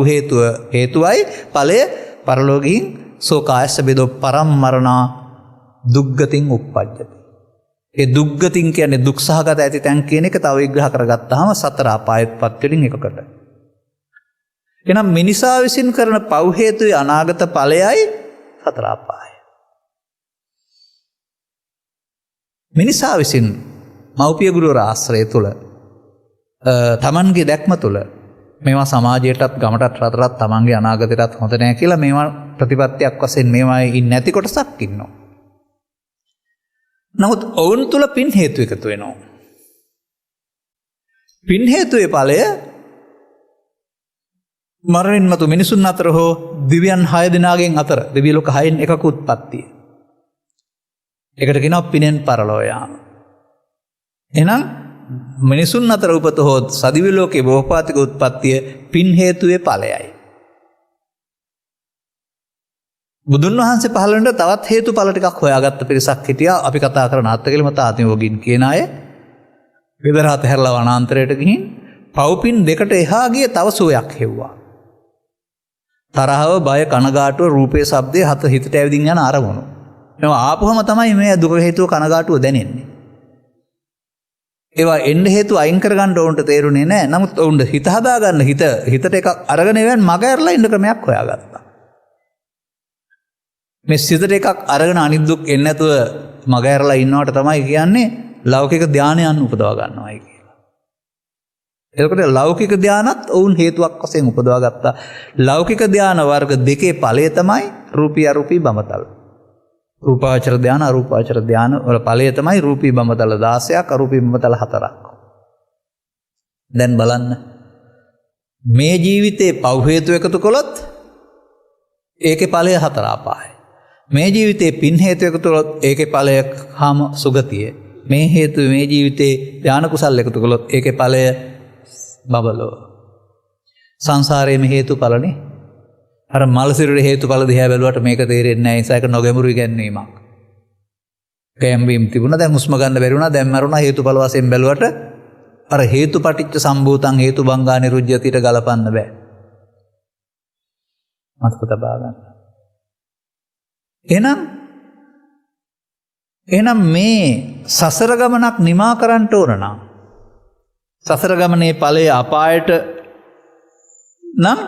හේතුවයි ඵලය පරලෝ ගිහින් සෝකායස්ස බෙදෝ පරම්මරණා දුක්ගතින් උප්පජ්ජති. ඒ දුක්ගතින් කියන්නේ දුක් සහගත ඇති තැන් කියන එක තව විග්‍රහ කරගත්තාම සතර අපායත් පත් වලින් එකකට. එනම් මිනිසා විසින් කරන පව් හේතුයි අනාගත ඵලයයි සතර අපාය. මිනිසා විසින් මව්පිය ගුරුවර ආශ්‍රය තුල තමන්ගේ දැක්ම තුල මේවා සමාජයටත් ගමටත් රටටත් තමන්ගේ අනාගතයටත් හොඳ නැහැ කියලා මේවා ප්‍රතිපත්තියක් වශයෙන් මේවා ඉන්නේ නැති කොටසක් ඉන්නවා. නමුත් ඔවුන් තුල පින් හේතු එකතු වෙනවා. පින් හේතුවේ ඵලය මරණින් මතු මිනිසුන් අතර හෝ දිව්‍යයන් 6 දෙනාගෙන් අතර දිව්‍ය ලෝක 6න් එකක උත්පත්තිය. ඒකට කියනවා පිනෙන් පරලෝ යාම. එහෙනම් මිනිසුන් අතර උපත හෝ සදිව්‍ය ලෝකේ බෝපාතික උත්පත්තිය පින් හේතුවේ ඵලයයි. බුදුන් වහන්සේ පහළ වෙනට තවත් හේතුඵල ටිකක් හොයාගත්ත පිරිසක් හිටියා. අපි කතා කරන අත්කලම තාතිමෝගින් කියන අය. ගෙදර අතහැරලා වනාන්තරයට ගිහින් පව්පින් දෙකට එහා ගිය තව සුවයක් හෙව්වා. තරහව, බය, කනගාටුව, රූපේ, ශබ්දේ හත හිතට ඇවිදින් යන අරමුණු. මේවා ආපුවම තමයි මේ දුක හේතුව කනගාටුව දැනෙන්නේ. ඒවා එන්න හේතු අයින් කරගන්න ඕන්ට තේරුනේ නැහැ. නමුත් ඔවුන්ට හිත හදාගන්න හිතට එකක් අරගෙන එවන් මග ඇරලා ඉන්න ක්‍රමයක් හොයාගත්තා. මේ සිතට එකක් අරගෙන අනිත් දුක් එන්නේ නැතුව මග ඇරලා ඉන්නවට තමයි කියන්නේ ලෞකික ධානයන් උපදවා ගන්නවායි කියලා. එතකොට ලෞකික ධානත් ඔවුන් හේතුවක් වශයෙන් උපදවා ගත්තා. ලෞකික ධාන වර්ග දෙකේ ඵලය තමයි රූපී අරූපී බඹතල. රූපාවචර ධාන අරූපාවචර ධාන වල ඵලය තමයි රූපී බඹතල 16ක් අරූපී බඹතල 4ක්. දැන් බලන්න මේ ජීවිතේ පව් හේතු එකතු කළොත් ඒකේ ඵලය 4 අපායයි. මේ ජීවිතේ පින් හේතු එකතු කළොත් ඒකේ ඵලය කාම සුගතිය. මේ හේතු මේ ජීවිතේ ධාන කුසල් එකතු කළොත් ඒකේ ඵලය බබලෝ. සංසාරයේ මේ හේතුඵලනේ. අර මල් සිරුරේ හේතුඵල දිහා බැලුවට මේක තේරෙන්නේ නැහැ. ඒ නිසා ඒක නොගැඹුරු ඉගැන්වීමක්. කැම්බීම් තිබුණා දැන් හුස්ම ගන්න බැරි වුණා දැන් මරුණා හේතුඵල වශයෙන් බැලුවට අර හේතුපටිච්ච සම්භූතං හේතුබංගා නිරුද්ධ්‍යතිට ගලපන්න බෑ. මතක තබා ගන්න. එහෙනම් මේ සසර ගමනක් නිමා කරන්න ඕන නම් සසර ගමනේ ඵලය අපායට නම්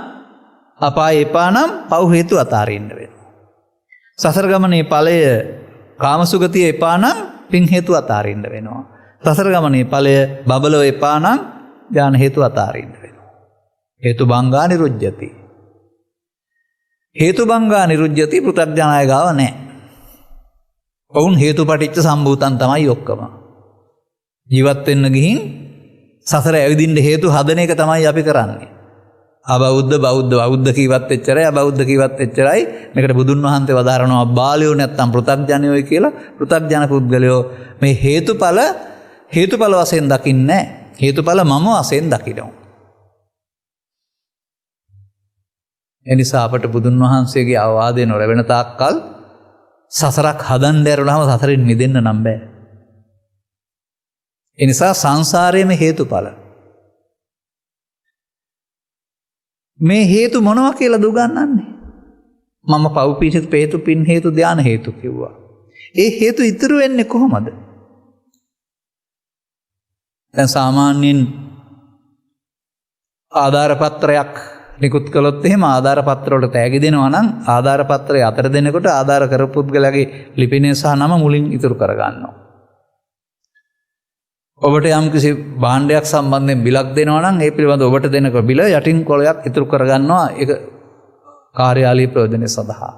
අපාය එපා නම් පව් හේතු අතාරින්න වෙනවා. සසර ගමනේ ඵලය කාමසුගතිය එපා නම් පින් හේතු අතාරින්න වෙනවා. සසර ගමනේ ඵලය බබලව එපා නම් ඥාන හේතු අතාරින්න වෙනවා. හේතු බංගා නිරුද්ධති. හේතු බංගා නිරුද්ධති පෘථග්ජනය ගාව නැහැ. ඔවුන් හේතුපටිච්ච සම්භූතන් තමයි ඔක්කොම. ජීවත් වෙන්න ගිහින් සසර ඇවිදින්න හේතු හදන එක තමයි අපි කරන්නේ. අබෞද්ධ බෞද්ධ කීවත් එච්චරයි අබෞද්ධ කීවත් එච්චරයි. මේකට බුදුන් වහන්සේ වදාරනවා බාලයෝ නැත්තම් පෘථග්ජනයෝයි කියලා. පෘථග්ජන පුද්ගලයෝ මේ හේතුඵල වශයෙන් දකින්නේ නැහැ. හේතුඵල මම වශයෙන් දකිනවා. එනිසා අපට බුදුන් වහන්සේගේ අවවාදය නොලැබෙන තාක්කල් සසරක් හදන්න ඇරුණාම සසරින් මිදෙන්න නම් බෑ. එනිසා සංසාරයේම හේතුඵල. මේ හේතු මොනවා කියලා දුගන්නන්නේ? මම පව් හේතු පින් හේතු ධාන හේතු කිව්වා. ඒ හේතු ඉතුරු වෙන්නේ කොහොමද? දැන් සාමාන්‍යයෙන් ආධාර පත්‍රයක් නිකුත් කළොත් එහෙම ආධාර පත්‍ර වලට තෑගි දෙනවා නම් ආධාර පත්‍රය අතර දෙනකොට ආධාර කරපු පුද්ගලයාගේ ලිපිනය සහ නම මුලින් ඉතුරු කර ගන්නවා. ඔබට යම්කිසි භාණ්ඩයක් සම්බන්ධයෙන් බිලක් දෙනවා නම් ඒ පිළිබඳව ඔබට දෙන බිල යටින් කොලයක් ඉතුරු කර ගන්නවා ඒක කාර්යාලීය ප්‍රයෝජනය සඳහා.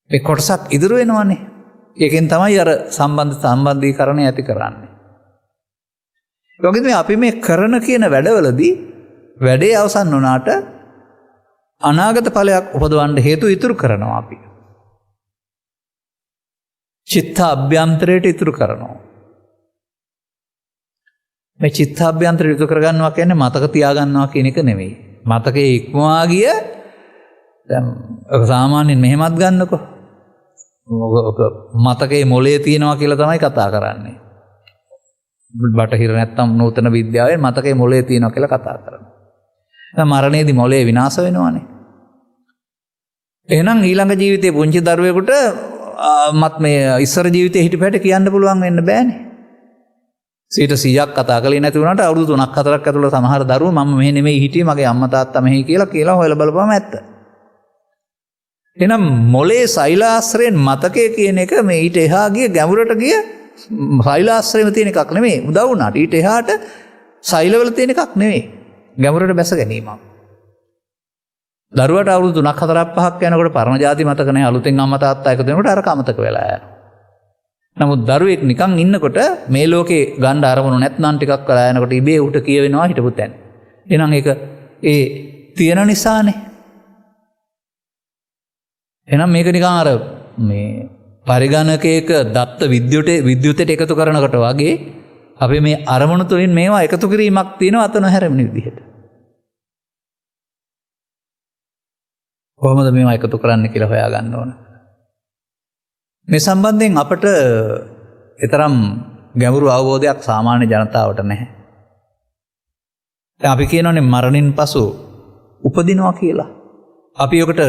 මේ කොටසක් ඉතුරු වෙනවනේ. ඒකෙන් තමයි අර සම්බන්ධීකරණය ඇති කරන්නේ. ඒ වගේම අපි මේ කරන කියන වැඩවලදී වැඩේ අවසන් වුණාට අනාගත ඵලයක් උපදවන්න හේතු ඉතුරු කරනවා අපි. චිත්ත අභ්‍යන්තරයට ඉතුරු කරනවා. මේ චිත්ත අභ්‍යන්තරයට ඉතුරු කරගන්නවා කියන්නේ මතක තියාගන්නවා කියන එක නෙමෙයි. මතකයේ ඉක්මවා ගිය දැන් සාමාන්‍යයෙන් මෙහෙමත් ගන්නකො. ඔක මතකයේ මොලේ තියෙනවා කියලා තමයි කතා කරන්නේ. බටහිර නැත්තම් නූතන විද්‍යාවෙන් මතකයේ මොලේ තියෙනවා කියලා කතා කරනවා. දැන් මරණයේදී මොලේ විනාශ වෙනවානේ. එහෙනම් ඊළඟ ජීවිතේ පුංචි දරුවෙකුට මේ ඉස්සර ජීවිතේ හිටපැට කියන්න පුළුවන් වෙන්න බෑනේ. 100ක් කතා කළේ නැති වුණාට අවුරුදු 3ක් 4ක් ඇතුළත සමහර දරුවෝ මම මෙහෙ නෙමෙයි හිටියේ මගේ අම්මා තාත්තා මෙහෙ කියලා හොයලා බලපුවම ඇත්ත. එහෙනම් මොලේ සෛලාශ්‍රයෙන් මතකය කියන එක මේ ඊට එහා ගිය ගැඹුරට ගිය සෛලාශ්‍රයෙම තියෙන එකක් නෙමෙයි. උදව් වුණාට ඊට එහාට සෛලවල තියෙන එකක් නෙමෙයි. ගැඹුරට බැස ගැනීමක්. දරුවට අවුරුදු 3ක් 4ක් 5ක් යනකොට පරණ જાති මතක නැහැ. අලුතෙන් අම්මා තාත්තා එකතු වෙනකොට අරක අමතක වෙලා යනවා. නමුත් දරුවෙක් නිකන් ඉන්නකොට මේ ලෝකේ ගන්න අරමුණු නැත්නම් ටිකක් කරලා යනකොට ඉබේ උට කියවෙනවා හිටපු තැන. එහෙනම් ඒක ඒ තියෙන නිසානේ. එහෙනම් මේක නිකන් අර මේ පරිගණකයක දත්ත විද්‍යුතයට එකතු කරනකොට වගේ අපි මේ අරමුණු තුලින් මේවා එකතු කිරීමක් තියෙනවා අත නොහැරෙන විදිහට. කොහොමද මේවා එකතු කරන්න කියලා හොයාගන්න ඕන. මේ සම්බන්ධයෙන් අපට ඊතරම් ගැඹුරු අවබෝධයක් සාමාන්‍ය ජනතාවට නැහැ. දැන් අපි කියනෝනේ මරණින් පසු උපදිනවා කියලා. අපි ඔකට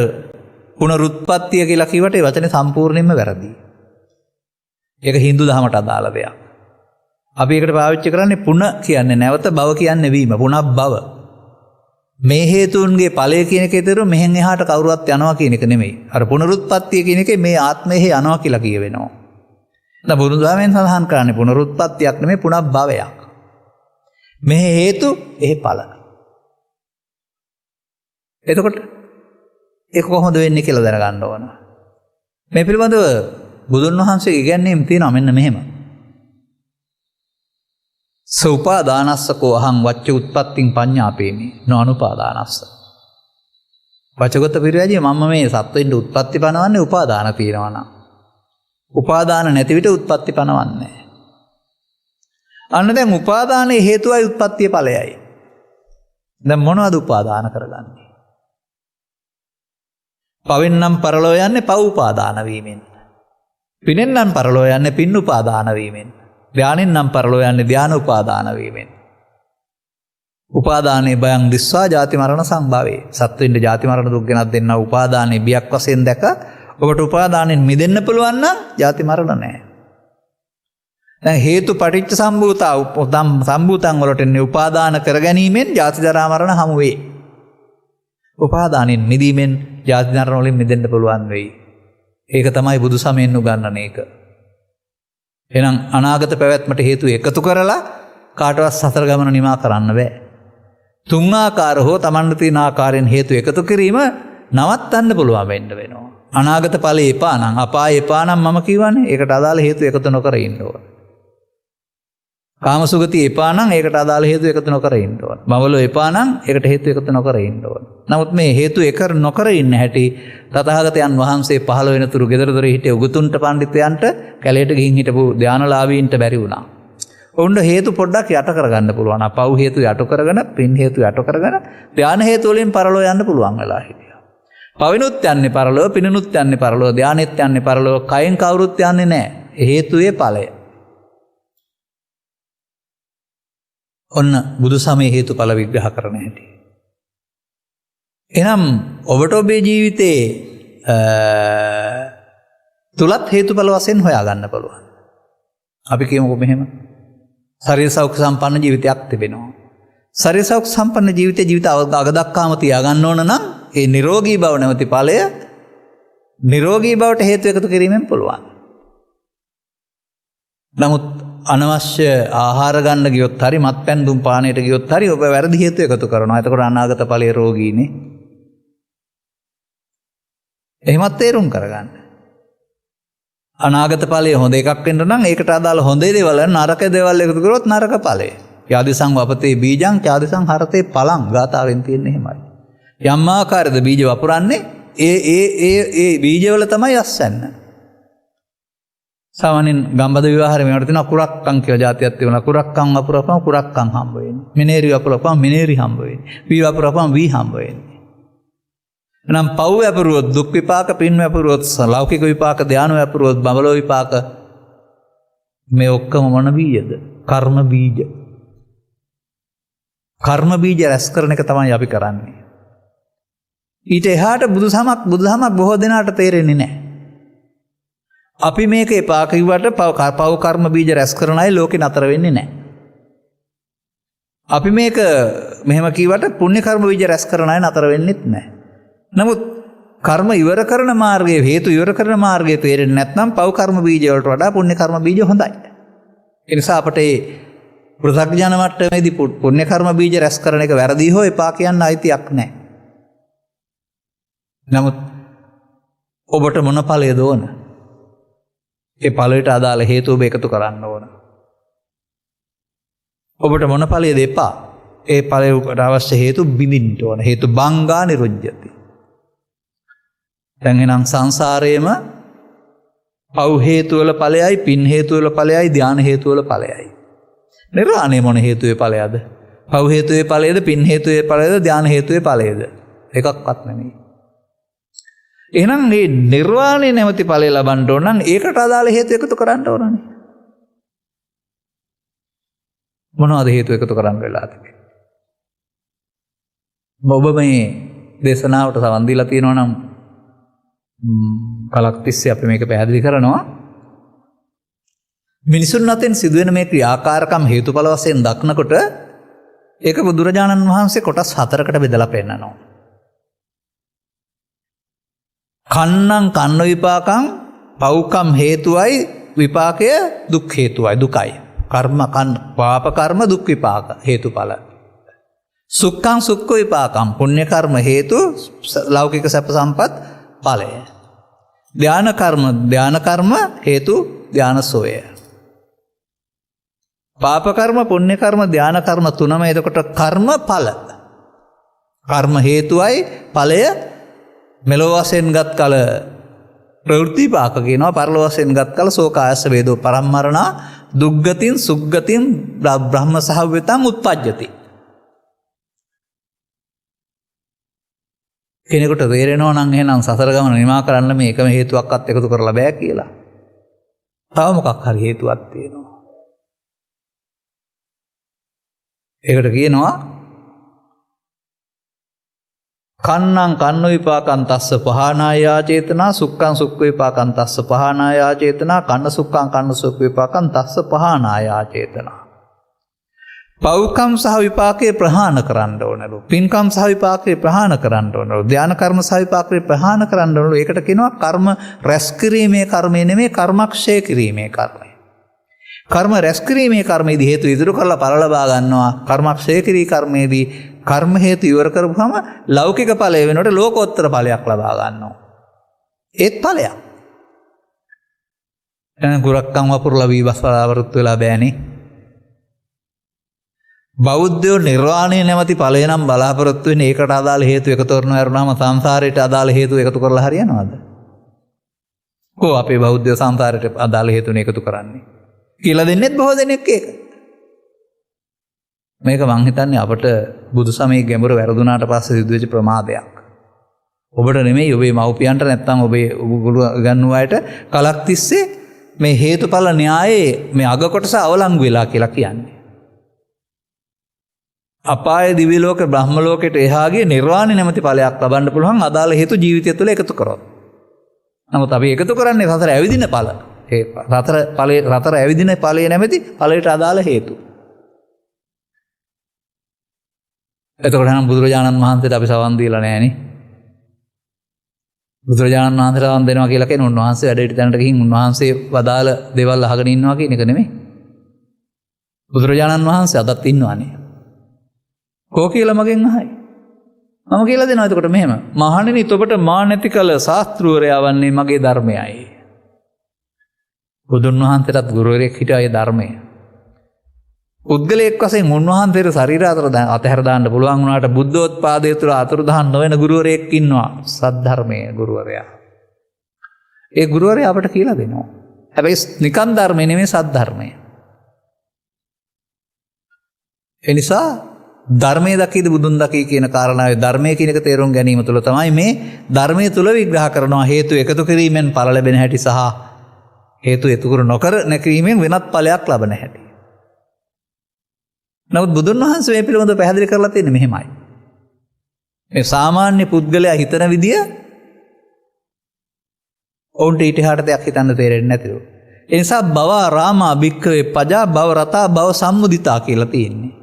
පුනරුත්පත්තිය කියලා කිව්වට ඒ වචනේ සම්පූර්ණයෙන්ම වැරදි. ඒක Hindu දහමට අදාළ දෙයක්. අපි ඒකට පාවිච්චි කරන්නේ පුන කියන්නේ නැවත භව කියන්නේ වීම. පුනබ්බව. මේ හේතුන්ගේ ඵලය කියන එකේ තේරුම මෙහෙන් එහාට කවුරුවත් යනවා කියන එක නෙමෙයි. අර පුනරුත්පත්තිය කියන එකේ මේ ආත්මෙහි යනවා කියලා කියවෙනවා. දැන් බුදුදහමෙන් සඳහන් කරන්නේ පුනරුත්පත්තියක් නෙමෙයි පුනබ්භවයක්. මේ හේතු එහි ඵල. එතකොට ඒක කොහොමද වෙන්නේ කියලා දැනගන්න ඕන. මේ පිළිබඳව බුදුන් වහන්සේගේ ඉගැන්වීම් තියෙනවා මෙන්න මෙහෙම. සෝපාදානස්සකෝ අහං වච්ච උත්පත්තිං පඤ්ඤාපේමි නොඅනුපාදානස්ස. වචගත පිරිවැජේ මම මේ සත්වෙින්ද උත්පත්ති පනවන්නේ උපාදාන තියෙනවා නම්. උපාදාන නැති විට උත්පත්ති පනවන්නේ. අන්න දැන් උපාදානයේ හේතුවයි උත්පත්තිය ඵලයයි. දැන් මොනවද උපාදාන කරගන්නේ? පවෙන් නම් පරලෝ යන්නේ පව් උපාදාන වීමෙන්. පිනෙන් නම් පරලෝ යන්නේ පින් උපාදාන වීමෙන්. ධානෙන් නම් පරලෝ යන්නේ ධාන උපාදාන වීමෙන්. උපාදානේ බයං දිස්වා ජාති මරණ සම්භවේ. සත්වෙින්ද ජාති මරණ දුක් ගෙනත් දෙන්න උපාදානේ බියක් වශයෙන් දැක ඔබට උපාදානෙන් මිදෙන්න පුළුවන් නම් ජාති මරණ නැහැ. දැන් හේතු පටිච්ච සම්භූතා සම්භූතං වලට එන්නේ උපාදාන කර ගැනීමෙන් ජාති ජරා මරණ හමු වේ. උපාදානෙන් මිදීමෙන් ජාති මරණ වලින් මිදෙන්න පුළුවන් වෙයි. ඒක තමයි බුදු සමයෙන් උගන්වන එක. එහෙනම් අනාගත පැවැත්මට හේතු එකතු කරලා කාටවත් සතර ගමන නිමා කරන්න බෑ. තුන් ආකාර හෝ Tamanne තියෙන ආකාරයෙන් හේතු එකතු කිරීම නවත්තන්න පුළුවන් වෙන්න වෙනවා. අනාගත ඵලයේ එපා නම් අපායේ එපා නම් මම කියවනේ ඒකට අදාළ හේතු එකතු නොකර ඉන්න ඕන. කාමසුගතිය එපා නම් ඒකට අදාළ හේතු එකතු නොකර ඉන්න ඕන. බවලෝ එපා නම් ඒකට හේතු එකතු නොකර ඉන්න ඕන. නමුත් මේ හේතු එක නොකර ඉන්න හැටි තථාගතයන් වහන්සේ පහළ වෙනතුරු ගෙදර දොරේ හිටිය උගතුන්ට පඬිතුයන්ට කැලේට ගිහින් හිටපු ධානලාභීන්ට බැරි වුණා. ඔවුන්ට හේතු පොඩ්ඩක් යට කරගන්න පුළුවන්. පව් හේතු යට කරගෙන, පින් හේතු යට කරගෙන ධාන හේතු වලින් පරලෝ යන්න පුළුවන් වෙලා හිටියා. පවිනුත් යන්නේ පරලෝ, පිනුත් යන්නේ පරලෝ, ධානෙත් යන්නේ පරලෝ, කයෙන් කවුරුත් යන්නේ නැහැ. හේතුයේ ඵලය. ඔන්න බුදු සමයේ හේතුඵල විග්‍රහ කරන හැටි. එනම් ඔබට ඔබේ ජීවිතේ තුලත් හේතුඵල වශයෙන් හොයාගන්න පුළුවන්. අපි කියමුකෝ මෙහෙම. ශරීර සෞඛ්‍ය සම්පන්න ජීවිතයක් තිබෙනවා. ශරීර සෞඛ්‍ය සම්පන්න ජීවිත අගදක්කාම තියාගන්න ඕන නම් ඒ නිරෝගී බව නැවති ඵලය නිරෝගී බවට හේතු එකතු කිරීමෙන් පුළුවන්. නමුත් අනවශ්‍ය ආහාර ගන්න ගියොත් හරි මත්පැන් දුම් පානයට ගියොත් හරි ඔබ වැරදි හේතු එකතු කරනවා. එතකොට අනාගත ඵලයේ රෝගීනේ. එහෙමත් තේරුම් කරගන්න. අනාගත ඵලයේ හොඳ එකක් වෙන්න නම් ඒකට අදාළ හොඳ දේවල් නරක දේවල් එකතු කරොත් නරක ඵලය. යාදිසං වපතේ බීජං යාදිසං හරතේ පලං ගාතාවෙන් තියෙන්නේ එහෙමයි. යම් ආකාරයද බීජ වපුරන්නේ ඒ බීජවල තමයි අස්සන්න. සාමාන්‍යයෙන් ගම්බද විවාහරේ මේවට තියෙනවා කුරක්කම් කියලා જાතියක් තියෙනවා. කුරක්කම් වපුරපුවම කුරක්කම් හම්බ වෙන්නේ. මිනේරි වපුරපුවම මිනේරි හම්බ වෙන්නේ. වී වපුරපුවම වී හම්බ වෙන්නේ. එනම් පව් වපුරුවොත් දුක් විපාක, පින් වපුරුවොත් ලෞකික විපාක, ධාන වපුරුවොත් බබලෝ විපාක. මේ ඔක්කොම මොන බීජද? කර්ම බීජ. කර්ම බීජ රැස් කරන එක තමයි අපි කරන්නේ. ඊට එහාට බුදුදහමක් බොහෝ දෙනාට තේරෙන්නේ නැහැ. අපි මේක එපා කිව්වට පව් කර්ම බීජ රැස් කරන අය ලෝකේ නතර වෙන්නේ නැහැ. අපි මේක මෙහෙම කීවට පුණ්‍ය කර්ම බීජ රැස් කරන අය නතර වෙන්නෙත් නැහැ. නමුත් කර්ම ඉවර කරන මාර්ගයේ හේතු ඉවර කරන මාර්ගයේ තේරෙන්නේ නැත්නම් පව් කර්ම බීජ වලට වඩා පුණ්‍ය කර්ම බීජ හොඳයි. ඒ නිසා අපට මේ පෘථග්ජන මට්ටමේදී පුණ්‍ය කර්ම බීජ රැස් කරන එක වැරදි හෝ එපා කියන්න අයිතියක් නැහැ. නමුත් ඔබට මොන ඵලයද ඕන? ඒ ඵලයට අදාළ හේතු ඔබ එකතු කරන්න ඕන. ඔබට මොන ඵලයේද එපා? ඒ ඵලයට අවශ්‍ය හේතු බිඳින්න ඕන. හේතු බංගා නිරුද්ධති. දැන් එනම් සංසාරයේම පව් හේතු වල ඵලයයි, පින් හේතු වල ඵලයයි, ධාන හේතු වල ඵලයයි. නිර්වාණය මොන හේතුවේ ඵලයද? පව් හේතුවේ ඵලයේද, පින් හේතුවේ ඵලයේද, ධාන හේතුවේ ඵලයේද? එකක්වත් නෙමෙයි. එහෙනම් මේ නිර්වාණය නැමැති ඵලය ලබන්න ඕන නම් ඒකට අදාළ හේතු එකතු කරන්න ඕනනේ. මොනවද හේතු එකතු කරන්න වෙලා තිබෙන්නේ? ඔබ මේ දේශනාවට සවන් දීලා තියෙනවා නම් කලක් තිස්සේ අපි මේක පැහැදිලි කරනවා. මිනිසුන් අතරින් සිදුවෙන මේ ක්‍රියාකාරකම් හේතුඵල වශයෙන් දක්නකොට ඒක බුදුරජාණන් වහන්සේ කොටස් 4කට බෙදලා පෙන්නනවා. කන්නං කන්න විපාකං පව්කම් හේතුවයි විපාකය දුක් හේතුවයි දුකයි. කර්ම කන්න පාප කර්ම දුක් විපාක හේතුඵල. සුක්ඛං සුක්ඛ විපාකං පුණ්‍ය කර්ම හේතු ලෞකික සැප සම්පත් ඵලය. ධාන කර්ම හේතු ධාන සෝය. පාප කර්ම පුණ්‍ය කර්ම ධාන කර්ම තුනම එතකොට කර්ම ඵල. කර්ම හේතුවයි ඵලය මෙලොව වශයෙන් ගත් කල ප්‍රවෘත්ති විපාක කියනවා. පරලොව වශයෙන් ගත් කල ශෝකායස වේදෝ පරම්මරණා දුග්ගතින් සුග්ගතින් බ්‍රහ්ම සහව්‍යතං උත්පජ්ජති. කෙනෙකුට තේරෙනවා නම් එහෙනම් සසර ගමන නිමා කරන්න මේ එකම හේතුවක්වත් එකතු කරලා බෑ කියලා. තව මොකක් හරි හේතුවක් තියෙනවා. ඒකට කියනවා කන්නං කන්න විපාකං තස්ස පහනායා චේතනා සුක්ඛං සුක්ඛ විපාකං තස්ස පහනායා චේතනා කන්න සුක්ඛං කන්න සුක්ඛ විපාකං තස්ස පහනායා චේතනා. පව්කම් සහ විපාකේ ප්‍රහාණ කරන්න ඕනලු. පින්කම් සහ විපාකේ ප්‍රහාණ කරන්න ඕනලු. ධාන කර්ම සහ විපාකේ ප්‍රහාණ කරන්න ඕනලු. ඒකට කියනවා කර්ම රැස් කිරීමේ කර්මය නෙමෙයි කර්මක්ෂය කිරීමේ කර්මය. කර්ම රැස් කිරීමේ කර්මයේදී හේතු ඉදිරි කරලා ඵල ලබා ගන්නවා. කර්මක්ෂය කිරී කර්මයේදී කර්ම හේතු ඉවර කරපුවම ලෞකික ඵලය වෙනකොට ලෝකෝත්තර ඵලයක් ලබා ගන්නවා. ඒත් ඵලයක්. දැන් ගුරක්කම් වපුරලා වීවස් බලාපොරොත්තු වෙලා බෑනේ. බෞද්ධයෝ නිර්වාණය නැමැති ඵලය නම් බලාපොරොත්තු වෙන්නේ ඒකට අදාළ හේතු එකතු කරනවා වරුණාම සංසාරයට අදාළ හේතු එකතු කරලා හරියනවද? කො අපේ බෞද්ධයෝ සංසාරයට අදාළ හේතුනේ එකතු කරන්නේ කියලා දෙන්නෙත් බොහෝ දෙනෙක් ඒක. මේක මං හිතන්නේ අපට බුදු සමයේ ගැඹුර වැරදුනාට පස්සේ සිදුවෙච්ච ප්‍රමාදයක්. ඔබට නෙමෙයි ඔබේ මව්පියන්ට නැත්තම් ඔබේ ගුරු ගන්නු අයට කලක් තිස්සේ මේ හේතුඵල න්‍යායේ මේ අග කොටස අවලංගු වෙලා කියලා කියන්නේ. අපාය දිව්‍ය ලෝක බ්‍රහ්ම ලෝකයට එහාගේ නිර්වාණය නැමැති ඵලයක් ලබන්න පුළුවන් අදාළ හේතු ජීවිතය තුළ එකතු කරොත්. නමුත් අපි එකතු කරන්නේ සතර ඇවිදින ඵල. ඒ සතර ඇවිදින ඵලයේ නැමැති ඵලයට අදාළ හේතු. එතකොට නම් බුදුරජාණන් වහන්සේට අපි සවන් දීලා නැහැනේ. බුදුරජාණන් වහන්සේට සවන් දෙනවා කියලා කියන්නේ උන්වහන්සේ වැඩ ඉට තැනට ගිහින් උන්වහන්සේ වදාළ දේවල් අහගෙන ඉන්නවා කියන එක නෙමෙයි. බුදුරජාණන් වහන්සේ අදත් ඉන්නවානේ. කෝ කියලා මගෙන් අහයි. මම කියලා දෙනවා එතකොට මෙහෙම. මහණෙනි ඔබට මා නැති කල ශාස්ත්‍රවරයා වන්නේ මගේ ධර්මයයි. බුදුන් වහන්සේටත් ගුරුවරයෙක් හිටියා ඒ ධර්මය. පුද්ගලයෙක් වශයෙන් උන්වහන්සේට ශරීර අතහැර දාන්න පුළුවන් වුණාට බුද්ධෝත්පාදය තුළ අතුරුදහන් නොවන ගුරුවරයෙක් ඉන්නවා. සද්ධර්මයේ ගුරුවරයා. ඒ ගුරුවරයා අපට කියලා දෙනවා. හැබැයි නිකන් ධර්මය නෙමෙයි සද්ධර්මය. ඒ නිසා ධර්මයේ දකීද බුදුන් දකී කියන කාරණාවේ ධර්මයේ කියන එක තේරුම් ගැනීම තුළ තමයි මේ ධර්මයේ තුල විග්‍රහ කරනවා හේතු එකතු කිරීමෙන් ඵල ලැබෙන හැටි සහ හේතු එකතු නොකර නැකිරීමෙන් වෙනත් ඵලයක් ලබන හැටි. නමුත් බුදුන් වහන්සේ මේ පිළිබඳව පැහැදිලි කරලා තියෙන්නේ මෙහෙමයි. මේ සාමාන්‍ය පුද්ගලයා හිතන විදිය ඔවුන්ට ඊට එහාට දෙයක් හිතන්න තේරෙන්නේ නැතිලු. ඒ නිසා භව රාමා භික්ඛවේ පජා භව රතා භව සම්මුදිතා කියලා තියෙන්නේ.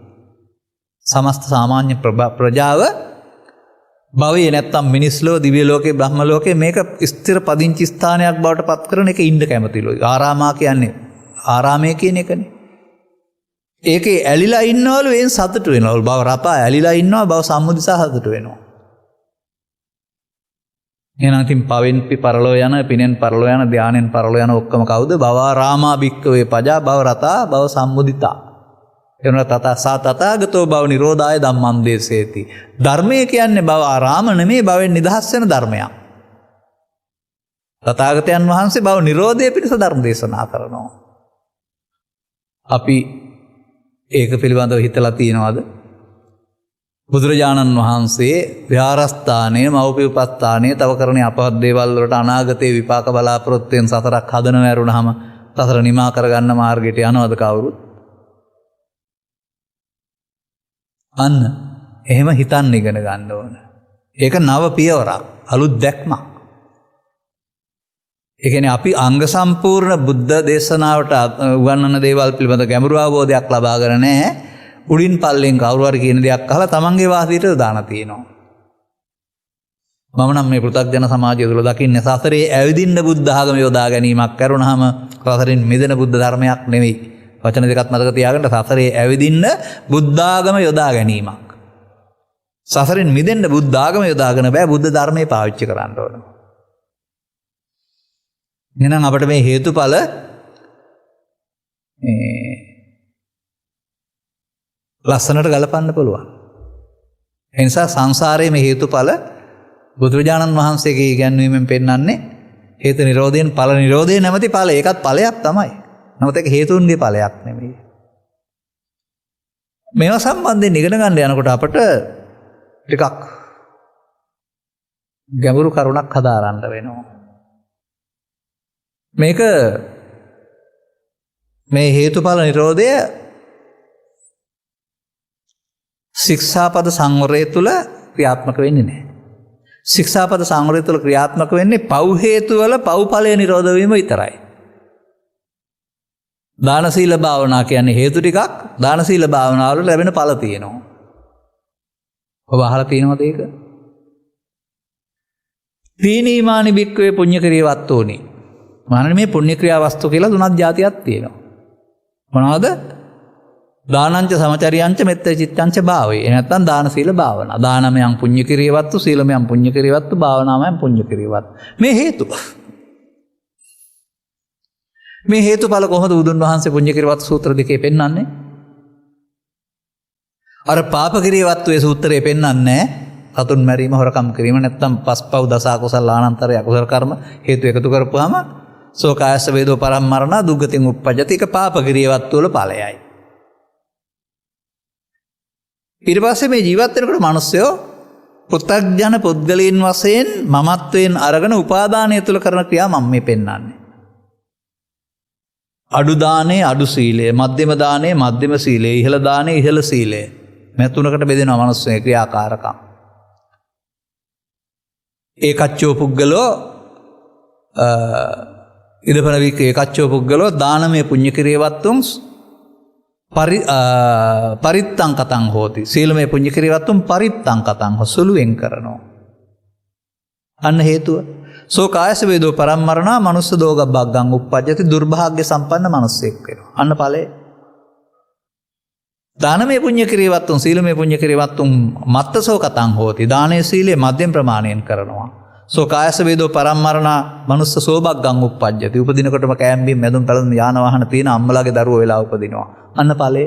සමස්ත සාමාන්‍ය ප්‍රජාව භවයේ නැත්තම් මිනිස් ලෝක, දිව්‍ය ලෝකේ, බ්‍රහ්ම ලෝකේ මේක ස්ථිර පදිංචි ස්ථානයක් බවට පත් කරන එක ඉන්න කැමතිලු. ආරාමා කියන්නේ ආරාමය කියන එකනේ. ඒකේ ඇලිලා ඉන්නවලු එන් සතුට වෙනවලු. භව රපා ඇලිලා ඉන්නවා, භව සම්මුදිසා සතුට වෙනවා. එහෙනම් ඉතින් පවෙන් පරලෝ යන, පිනෙන් පරලෝ යන, ධානයෙන් පරලෝ යන ඔක්කොම කවුද? භවරාමා භික්කවේ පජා භව රතා භව සම්මුදිතා. එවන තථාගතෝ භව නිරෝධාය ධම්මං දේසේති. ධර්මය කියන්නේ භව ආරාම නෙමේ, භවෙන් නිදහස් වෙන ධර්මයක්. තථාගතයන් වහන්සේ භව නිරෝධය පිණිස ධර්ම දේශනා කරනවා. අපි ඒක පිළිබඳව හිතලා තියෙනවද? බුදුරජාණන් වහන්සේ විහාරස්ථානයේ, මව්පිය උපස්ථානයේ තව කරන අපවත් දේවල් වලට අනාගතයේ විපාක බලාපොරොත්තුෙන් සතරක් හදනව ඇරුණාම සතර නිමා කරගන්න මාර්ගයට යනවද කවුරුත්? අන්න එහෙම හිතන්න ඉගෙන ගන්න ඕන. ඒක නව පියවරක්, අලුත් දැක්මක්. ඒ කියන්නේ අපි අංග සම්පූර්ණ බුද්ධ දේශනාවට උගන්වන දේවල් පිළිබඳ ගැඹුරු අවබෝධයක් ලබාගෙන නැහැ. උඩින් පල්ලෙන් කවුරු හරි කියන දෙයක් අහලා තමන්ගේ වාසියට දාන තියෙනවා. මම නම් මේ පෘථග්ජන සමාජය තුළ දකින්නේ සසරේ ඇවිදින්න බුද්ධ ආගම යොදා ගැනීමක් කරුණාම සසරින් මිදෙන බුද්ධ ධර්මයක් නෙවෙයි. වචන දෙකක් මතක තියාගන්න. සසරේ ඇවිදින්න බුද්ධ ආගම යොදා ගැනීමක්. සසරින් මිදෙන්න බුද්ධ ආගම යොදාගෙන බෑ, බුද්ධ ධර්මයේ පාවිච්චි කරන්න ඕන. එහෙනම් අපිට මේ හේතුඵල ලස්සනට ගලපන්න පුළුවන්. ඒ නිසා සංසාරයේ මේ හේතුඵල බුදුරජාණන් වහන්සේගේ ඉගැන්වීමෙන් පෙන්වන්නේ හේතු නිරෝධයෙන් ඵල නිරෝධය නැමැති ඵල. ඒකත් ඵලයක් තමයි. නමුත් ඒක හේතුන්ගේ ඵලයක් නෙමෙයි. මේවා සම්බන්ධයෙන් ඉගෙන ගන්න යනකොට අපට ටිකක් ගැඹුරු කරුණක් හදාරන්න වෙනවා. මේක මේ හේතුඵල නිරෝධය ශික්ෂාපද සංවරය තුළ ක්‍රියාත්මක වෙන්නේ නැහැ. ශික්ෂාපද සංවරය තුළ ක්‍රියාත්මක වෙන්නේ පව් හේතු වල පව් ඵලය නිරෝධ වීම විතරයි. දාන සීල භාවනා කියන්නේ හේතු ටිකක්. දාන සීල භාවනාවල ලැබෙන ඵල තියෙනවා. ඔබ අහලා තියෙනවද ඒක? පීනීමානි බික්කවේ පුණ්‍ය ක්‍රියා වත්තෝනි. මහණනි මේ පුණ්‍ය ක්‍රියා වස්තු කියලා තුනක් જાතියක් තියෙනවා. මොනවද? දානංච සමචරියංච මෙත්ත චිත්තංච භාවේ. නැත්නම් දාන සීල භාවනා. දානමයන් පුණ්‍ය ක්‍රියවත්තු, සීලමයන් පුණ්‍ය ක්‍රියවත්තු, භාවනාමයන් පුණ්‍ය ක්‍රියවත්තු. මේ හේතු. මේ හේතුඵල කොහොමද බුදුන් වහන්සේ පුණ්‍ය ක්‍රියවත්තු සූත්‍ර දෙකේ පෙන්වන්නේ? අර පාප ක්‍රියවත්තුවේ සූත්‍රයේ පෙන්වන්නේ නැහැ. සතුන් මැරීම, හොරකම් කිරීම, නැත්නම් පස්පව් දස අකුසල ආනන්තරය අකුසල කර්ම හේතු එකතු කරපුවාම සෝකායස වේදෝ පරම්මරණ දුග්ගතින් උප්පජ්ජති. ඒක පාප ක්‍රියවත්තු වල ඵලයයි. ඊට පස්සේ මේ ජීවත් වෙනකොට මිනිස්සුયો පෘථග්ජන පුද්ගලයන් වශයෙන් මමත්වයෙන් අරගෙන උපාදානය තුළ කරන ක්‍රියා මම මේ පෙන්වන්නේ. අඩු දානේ අඩු සීලය, මධ්‍යම දානේ මධ්‍යම සීලය, ඉහළ දානේ ඉහළ සීලය. මේ තුනකට බෙදෙනවා මිනිස්සුගේ ක්‍රියාකාරකම්. ඒකච්චෝ පුද්ගලෝ ඉදපන වික්ක ඒකච්චෝ පුද්ගලෝ දානමය පුණ්‍ය ක්‍රියවත්තුන් පරිත්තං කතං හෝති. සීලමය පුණ්‍ය ක්‍රියවත්තුන් පරිත්තං කතං සුළුවෙන් කරනවා. අන්න හේතුව. සෝ කායස වේදෝ පරම්මරණා මනුස්ස දෝග භග්ගං උප්පජ්ජති. දුර්භාග්‍ය සම්පන්න මිනිසෙක් වෙනවා. අන්න ඵලය. දානමය පුණ්‍ය ක්‍රියවත්තුන්, සීලමය පුණ්‍ය ක්‍රියවත්තුන් මත්තසෝ කතං හෝති. දානයේ සීලයේ මධ්‍යම ප්‍රමාණයෙන් කරනවා. සෝ කායස වේදෝ පරම්මරණා මනුස්ස සෝභග්ගං උප්පජ්ජති. උපදිනකොටම කෑම්බීම් මැදුම් පැලඳුම් යාන වාහන තියෙන අම්මලාගේ දරුවෝ වෙලා උපදිනවා. අන්න ඵලය.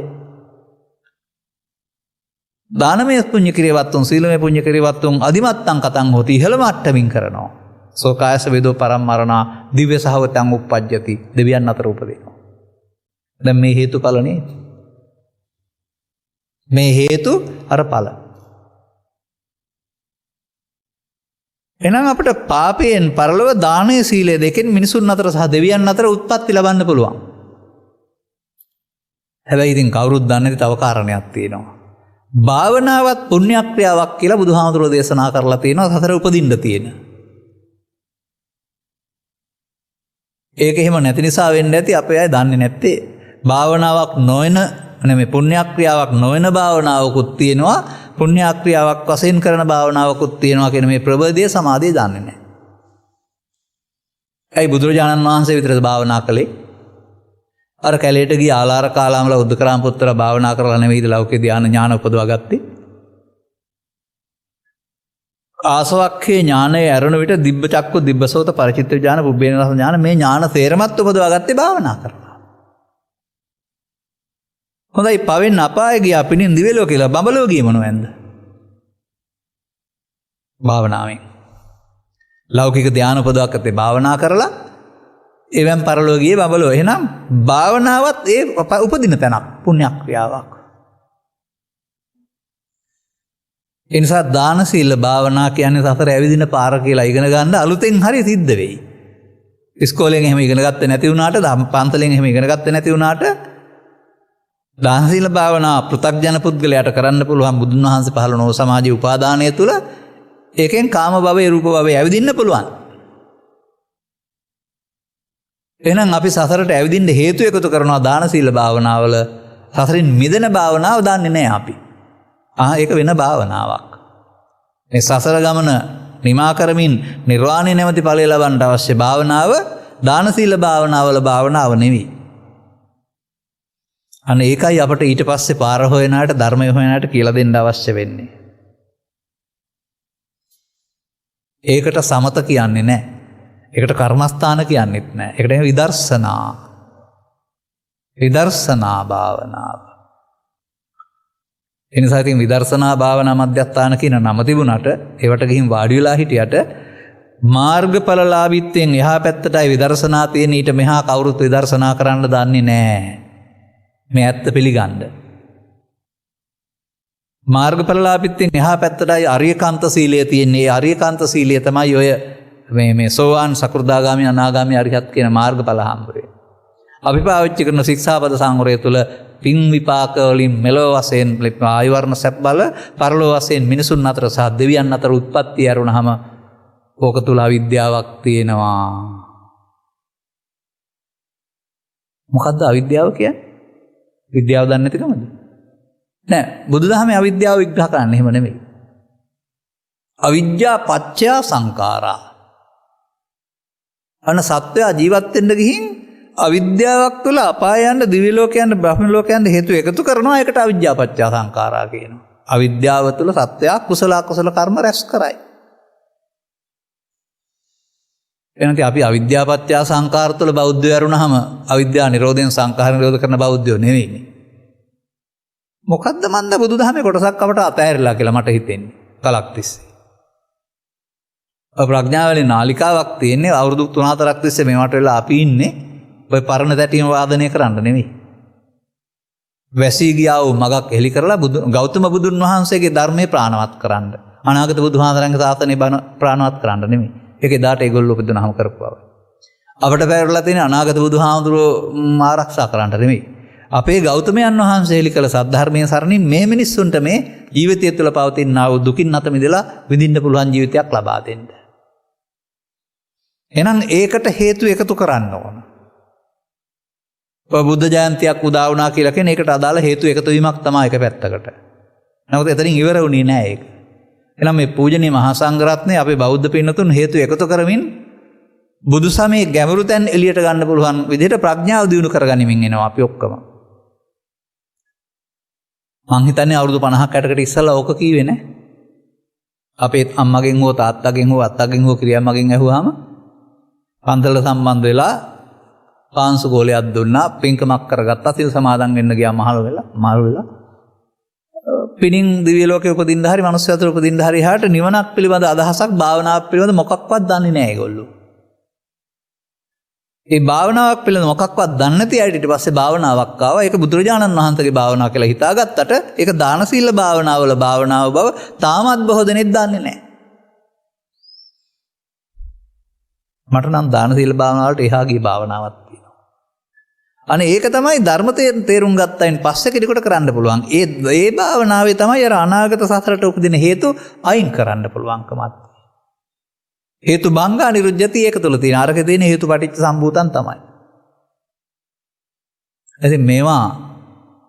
දානමය පුණ්‍ය ක්‍රියවත්තුන්, සීලමය පුණ්‍ය ක්‍රියවත්තුන් අදිමත්තං කතං හෝති. ඉහළ මට්ටමින් කරනවා. සෝ කායස වේදෝ පරම්මරණා දිව්‍ය සහවතං උප්පජ්ජති. දෙවියන් අතර උපදිනවා. දැන් මේ හේතුඵල නේ. මේ හේතු අර ඵල. එහෙනම් අපිට පාපයෙන් පරලොව දානයේ සීලය දෙකෙන් මිනිසුන් අතර සහ දෙවියන් අතර උත්පත්ති ලබන්න පුළුවන්. හැබැයි ඉතින් කවුරුත් දන්නේ නැති තව කාරණයක් තියෙනවා. භාවනාවත් පුණ්‍යක්‍රියාවක් කියලා බුදුහාමුදුරුවෝ දේශනා කරලා තියෙනවා සතර උපදින්න තියෙන. ඒක එහෙම නැති නිසා වෙන්න ඇති අපේ අය දන්නේ නැත්තේ. භාවනාවක් නොවන මේ පුණ්‍යක්‍රියාවක් නොවන භාවනාවකුත් තියෙනවා පුණ්‍යක්‍රියාවක් වශයෙන් කරන භාවනාවකුත් තියෙනවා කියන මේ ප්‍රබෝධය සමාධිය දන්නේ නැහැ. ඇයි බුදුරජාණන් වහන්සේ විතරද භාවනා කළේ? අර කැලේට ගිය ආලාර කාලාමල උද්දකරාම පුත්‍ර භාවනා කරලා නෙවෙයිද ලෞකික ධ්‍යාන ඥාන උපදවා ගත්තේ? ආසවක්ඛේ ඥානය ඇරුණු විට දිබ්බ චක්කු දිබ්බසෝත පරිචිත්ත ඥාන පුබ්බේන රස ඥාන මේ ඥාන තේරමත් උපදවා ගත්තේ භාවනා කරලා. හොඳයි පවෙන් අපාය ගියා පිටින් දිව්‍ය ලෝක කියලා බඹලෝ ගියේ මොනවැන්ද? භාවනාවෙන්. ලෞකික ධ්‍යාන උපදවා ගත්තේ භාවනා කරලා එවෙන් පරලෝ ගියේ බඹලෝ. එහෙනම් භාවනාවත් ඒ උපදින තැනක් පුණ්‍යක්‍රියාවක්. ඒ නිසා දාන සීල භාවනා කියන්නේ සතර ඇවිදින පාර කියලා ඉගෙන ගන්න අලුතෙන් හරි සිද්ධ වෙයි. ඉස්කෝලෙන් එහෙම ඉගෙන ගත්තේ නැති වුණාට පන්සලෙන් එහෙම ඉගෙන ගත්තේ නැති වුණාට දාන සීල භාවනා පෘථග්ජන පුද්ගලයාට කරන්න පුළුවන් බුදුන් වහන්සේ පහළ නොව සමාජයේ උපාදානය තුල ඒකෙන් කාම භවයේ රූප භවයේ ඇවිදින්න පුළුවන්. එහෙනම් අපි සසරට ඇවිදින්න හේතු එකතු කරනවා දාන සීල භාවනාවල සසරින් මිදෙන භාවනාව දන්නේ නැහැ අපි. ඒක වෙන භාවනාවක්. මේ සසර ගමන නිමා කරමින් නිර්වාණය නැමැති ඵලය ලබන්න අවශ්‍ය භාවනාව දාන සීල භාවනාවල භාවනාව නෙවෙයි. අන්න ඒකයි අපට ඊට පස්සේ පාර හොයනාට ධර්මය හොයනාට කියලා දෙන්න අවශ්‍ය වෙන්නේ. ඒකට සමත කියන්නේ නැහැ. ඒකට කර්මස්ථාන කියන්නෙත් නැහැ. ඒකට විදර්ශනා. විදර්ශනා භාවනාව. එනිසා ඉතින් විදර්ශනා භාවනා මධ්‍යස්ථාන කියන නම තිබුණාට ඒවට ගිහින් වාඩි වෙලා හිටියට මාර්ගඵලලාභීත්වයෙන් එහා පැත්තටයි විදර්ශනා තියෙන ඊට මෙහා කවුරුත් විදර්ශනා කරන්න දන්නේ නැහැ. මේ ඇත්ත පිළිගන්න. මාර්ගඵලලාභීත්වයෙන් එහා පැත්තටයි අරියකාන්ත සීලය තියෙන්නේ. ඒ අරියකාන්ත සීලය තමයි ඔය මේ සෝවාන් සකෘදාගාමි අනාගාමි අරිහත් කියන මාර්ගඵල හම්බුවේ. අපි පාවිච්චි කරන ශික්ෂාපද සංවරය තුළ පින් විපාක වලින් මෙලොව වශයෙන් ආයු වර්ණ සැප බල පරලොව වශයෙන් මිනිසුන් අතර සහ දෙවියන් අතර උත්පත්ති ඇරුණාම ඕක තුල අවිද්‍යාවක් තියෙනවා. මොකද්ද අවිද්‍යාව කියන්නේ? විද්‍යාව දන්නේ නැතිකමද? නෑ බුදුදහමේ අවිද්‍යාව විග්‍රහ කරන්නේ එහෙම නෙමෙයි. අවිද්‍යා පත්‍ය සංඛාරා. අන සත්‍යය ජීවත් වෙන්න ගිහින් අවිද්‍යාවක් තුළ අපාය යන්න දිව්‍ය ලෝකයන්ට බ්‍රහ්ම ලෝකයන්ට හේතු එකතු කරනවා. ඒකට අවිද්‍යා පත්‍ය සංඛාරා කියනවා. අවිද්‍යාව තුළ සත්‍යය කුසල අකුසල කර්ම රැස් කරයි. එනති අපි අවිද්‍යා පත්‍ය සංඛාර තුළ බෞද්ධය වරුණාම අවිද්‍යා නිරෝධයෙන් සංඛාර නිරෝධ කරන බෞද්ධයෝ නෙවෙයිනේ. මොකද්ද මන්ද බුදුදහමේ කොටසක් අපට අතහැරලා කියලා මට හිතෙන්නේ කලක් තිස්සේ. ප්‍රඥාවලින් නාලිකාවක් තියෙන්නේ අවුරුදු 3-4ක් තිස්සේ මේවට වෙලා අපි ඉන්නේ ඔය පරණ තැටිම වාදනය කරන්න නෙවෙයි. වැසී ගියා වූ මගක් එලි කරලා ගෞතම බුදුන් වහන්සේගේ ධර්මයේ ප්‍රාණවත් කරන්න. අනාගත බුදුහාඳරන්ගේ සාසනය ප්‍රාණවත් කරන්න නෙවෙයි. ඒක එදාට ඒගොල්ලෝ උපදිනවම කරපුවා. අපිට බැරිලා තියෙන අනාගත බුදුහාඳුරෝ ආරක්ෂා කරන්න නෙවෙයි. අපේ ගෞතමයන් වහන්සේ එලි කළ සද්ධර්මයේ සරණින් මේ මිනිස්සුන්ට මේ ජීවිතය තුළ පවතිනා වූ දුකින් අත මිදලා විඳින්න පුළුවන් ජීවිතයක් ලබා දෙන්න. එහෙනම් ඒකට හේතු එකතු කරන්න ඕන. බුද්ධ ජයන්තියක් උදා වුණා කියලා කියන එකට අදාළ හේතු එකතු වීමක් තමයි එක පැත්තකට. නමුත් එතනින් ඉවර වුණේ නෑ ඒක. එහෙනම් මේ පූජනීය මහා සංඝරත්නය අපේ බෞද්ධ පින්නතුන් හේතු එකතු කරමින් බුදු සමයේ ගැඹුරු තැන් එළියට ගන්න පුළුවන් විදිහට ප්‍රඥාව දියුණු කරගනිමින් එනවා අපි ඔක්කොම. මං හිතන්නේ අවුරුදු 50ක් 60කට ඉස්සෙල්ලා ඕක කීවේ නෑ. අපේ අම්මගෙන් හෝ තාත්තගෙන් හෝ අත්තගෙන් හෝ ක්‍රියාමගෙන් ඇහුවාම පන්සල සම්බන්ධ වෙලා පාංශු ගෝලයක් දුන්නා, පින්කමක් කරගත්තා, සිල් සමාදන් වෙන්න ගියා මහලු වෙලා. පිනින් දිව්‍ය ලෝකේ උපදින්න හරි මනුස්ස අතර උපදින්න හරි එහාට නිවනක් පිළිබඳ අදහසක් භාවනාවක් පිළිබඳ මොකක්වත් දන්නේ නැහැ ඒගොල්ලෝ. ඒ භාවනාවක් පිළිබඳ මොකක්වත් දන්නේ නැති අයට ඊට පස්සේ භාවනාවක් ආවා. ඒක බුදුරජාණන් වහන්සේගේ භාවනාව කියලා හිතාගත්තට ඒක දාන සීල භාවනාවල භාවනාව බව තාමත් බොහෝ දෙනෙක් දන්නේ නැහැ. මට නම් දාන සීල භාවනාවලට එහා ගිය භාවනාවක් තියෙනවා. අනේ ඒක තමයි ධර්ම තේරුම් ගත්තයින් පස්සේ කෙනෙකුට කරන්න පුළුවන්. ඒ භාවනාවේ තමයි අර අනාගත සසරට උපදින හේතු අයින් කරන්න පුළුවන්කමත්. හේතු බංගා නිරුද්ධති ඒක තුල තියෙන අරක තියෙන හේතු පටිච්ච සම්භූතන් තමයි. ඉතින් මේවා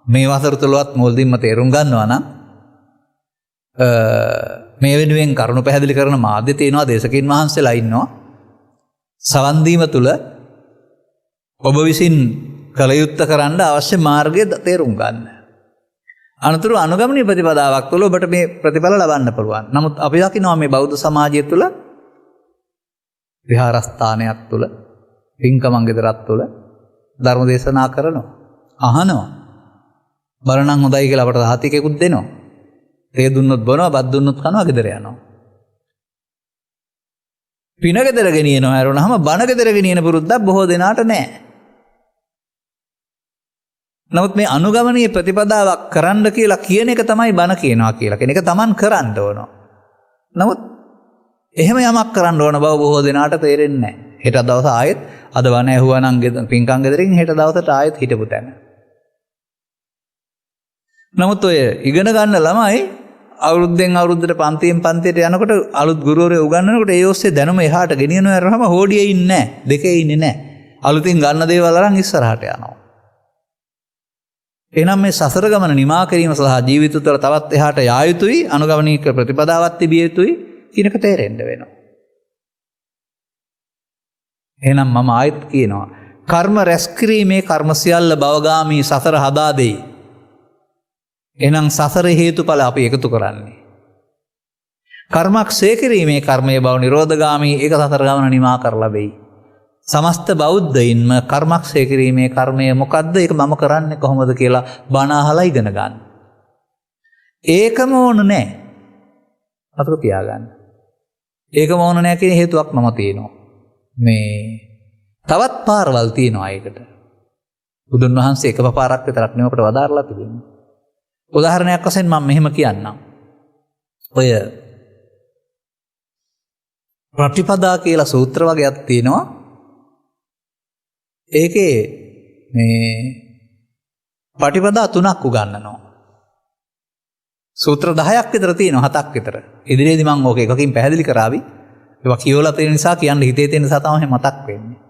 මේ වසර තුලවත් මුල්දින්ම තේරුම් ගන්නවා නම් මේ වෙනුවෙන් කරුණු පැහැදිලි කරන මාධ්‍ය තියෙනවා, දේශකින් වහන්සේලා ඉන්නවා. සවන් දීම තුල ඔබ විසින් කළ යුත්තේ කරන්න අවශ්‍ය මාර්ගය තේරුම් ගන්න. අනතුරු අනුගමනීය ප්‍රතිපදාවක් තුළ ඔබට මේ ප්‍රතිඵල ලබන්න පුළුවන්. නමුත් අපි දකිනවා මේ බෞද්ධ සමාජය තුළ විහාරස්ථානයක් තුළ පින්කමන් ගෙදරක් තුළ ධර්ම දේශනා කරනවා, අහනවා. බලනම් හොඳයි කියලා අපට සහතිකෙකුත් දෙනවා. තේ දුන්නොත් බොනවා, බත් දුන්නොත් කනවා, ගෙදර යනවා. පින ගෙදර ගෙනියනවා හැරුණාම බණ ගෙදර ගෙනියන පුරුද්දක් බොහෝ දෙනාට නැහැ. නමුත් මේ අනුගමනීය ප්‍රතිපදාවක් කරන්න කියලා කියන එක තමයි බණ කියනවා කියලා කියන එක Taman කරන්න ඕන. නමුත් එහෙම යමක් කරන්න ඕන බව බොහෝ දෙනාට තේරෙන්නේ නැහැ. හෙට දවස ආයෙත් අද බණ ඇහුවා නම් පින්කම් ගෙදරින් හෙට දවසට ආයෙත් හිටපු තැන. නමුත් ඔය ඉගෙන ගන්න ළමයි අවුරුද්දෙන් අවුරුද්දට පන්තියෙන් පන්තියට යනකොට අලුත් ගුරුවරයෝ උගන්වනකොට ඒ ඔස්සේ දැනුම එහාට ගෙනියනවා යරහම හෝඩියේ ඉන්නේ නැහැ, දෙකේ ඉන්නේ නැහැ. අලුතින් ගන්න දේවල් අරන් ඉස්සරහට යනවා. එහෙනම් මේ සසර ගමන නිමා කිරීම සහ ජීවිත තුළ තවත් එහාට යා යුතුයි, අනුගමනීය ප්‍රතිපදාවක් තිබිය යුතුයි කියනක තේරෙන්න වෙනවා. එහෙනම් මම ආයෙත් කියනවා කර්ම රැස් කිරීමේ කර්ම සියල්ල භවගාමී සසර හදා දෙයි. එහෙනම් සසර හේතුඵල අපි එකතු කරන්නේ. කර්මක් සේ කිරීමේ කර්මයේ බව නිරෝධගාමී ඒක සසර ගමන නිමා කරලා වෙයි. සමස්ත බෞද්ධයින්ම කර්මක් සේ කිරීමේ කර්මය මොකද්ද? ඒක මම කරන්නේ කොහොමද කියලා බණ අහලා ඉගෙන ගන්න. ඒකම ඕන නැහැ. අතක තියාගන්න. ඒකම ඕන නැහැ කියන හේතුවක් මම තියෙනවා. මේ තවත් පාරවල් තියෙනවා ඒකට. බුදුන් වහන්සේ එක පාරක් විතරක් නෙවෙයි අපට වදාරලා තිබෙනවා. උදාහරණයක් වශයෙන් මම මෙහෙම කියන්නම්. ඔය ප්‍රතිපදා කියලා සූත්‍ර වර්ගයක් තියෙනවා. ඒකේ මේ ප්‍රතිපදා 3ක් උගන්වනවා. සූත්‍ර 10ක් විතර තියෙනවා, 7ක් විතර. ඉදිරියේදී මම ඕක එකකින් පැහැදිලි කරાવી. ඒවා කියවලා තියෙන නිසා කියන්න හිතේ තියෙන නිසා තමයි මතක් වෙන්නේ.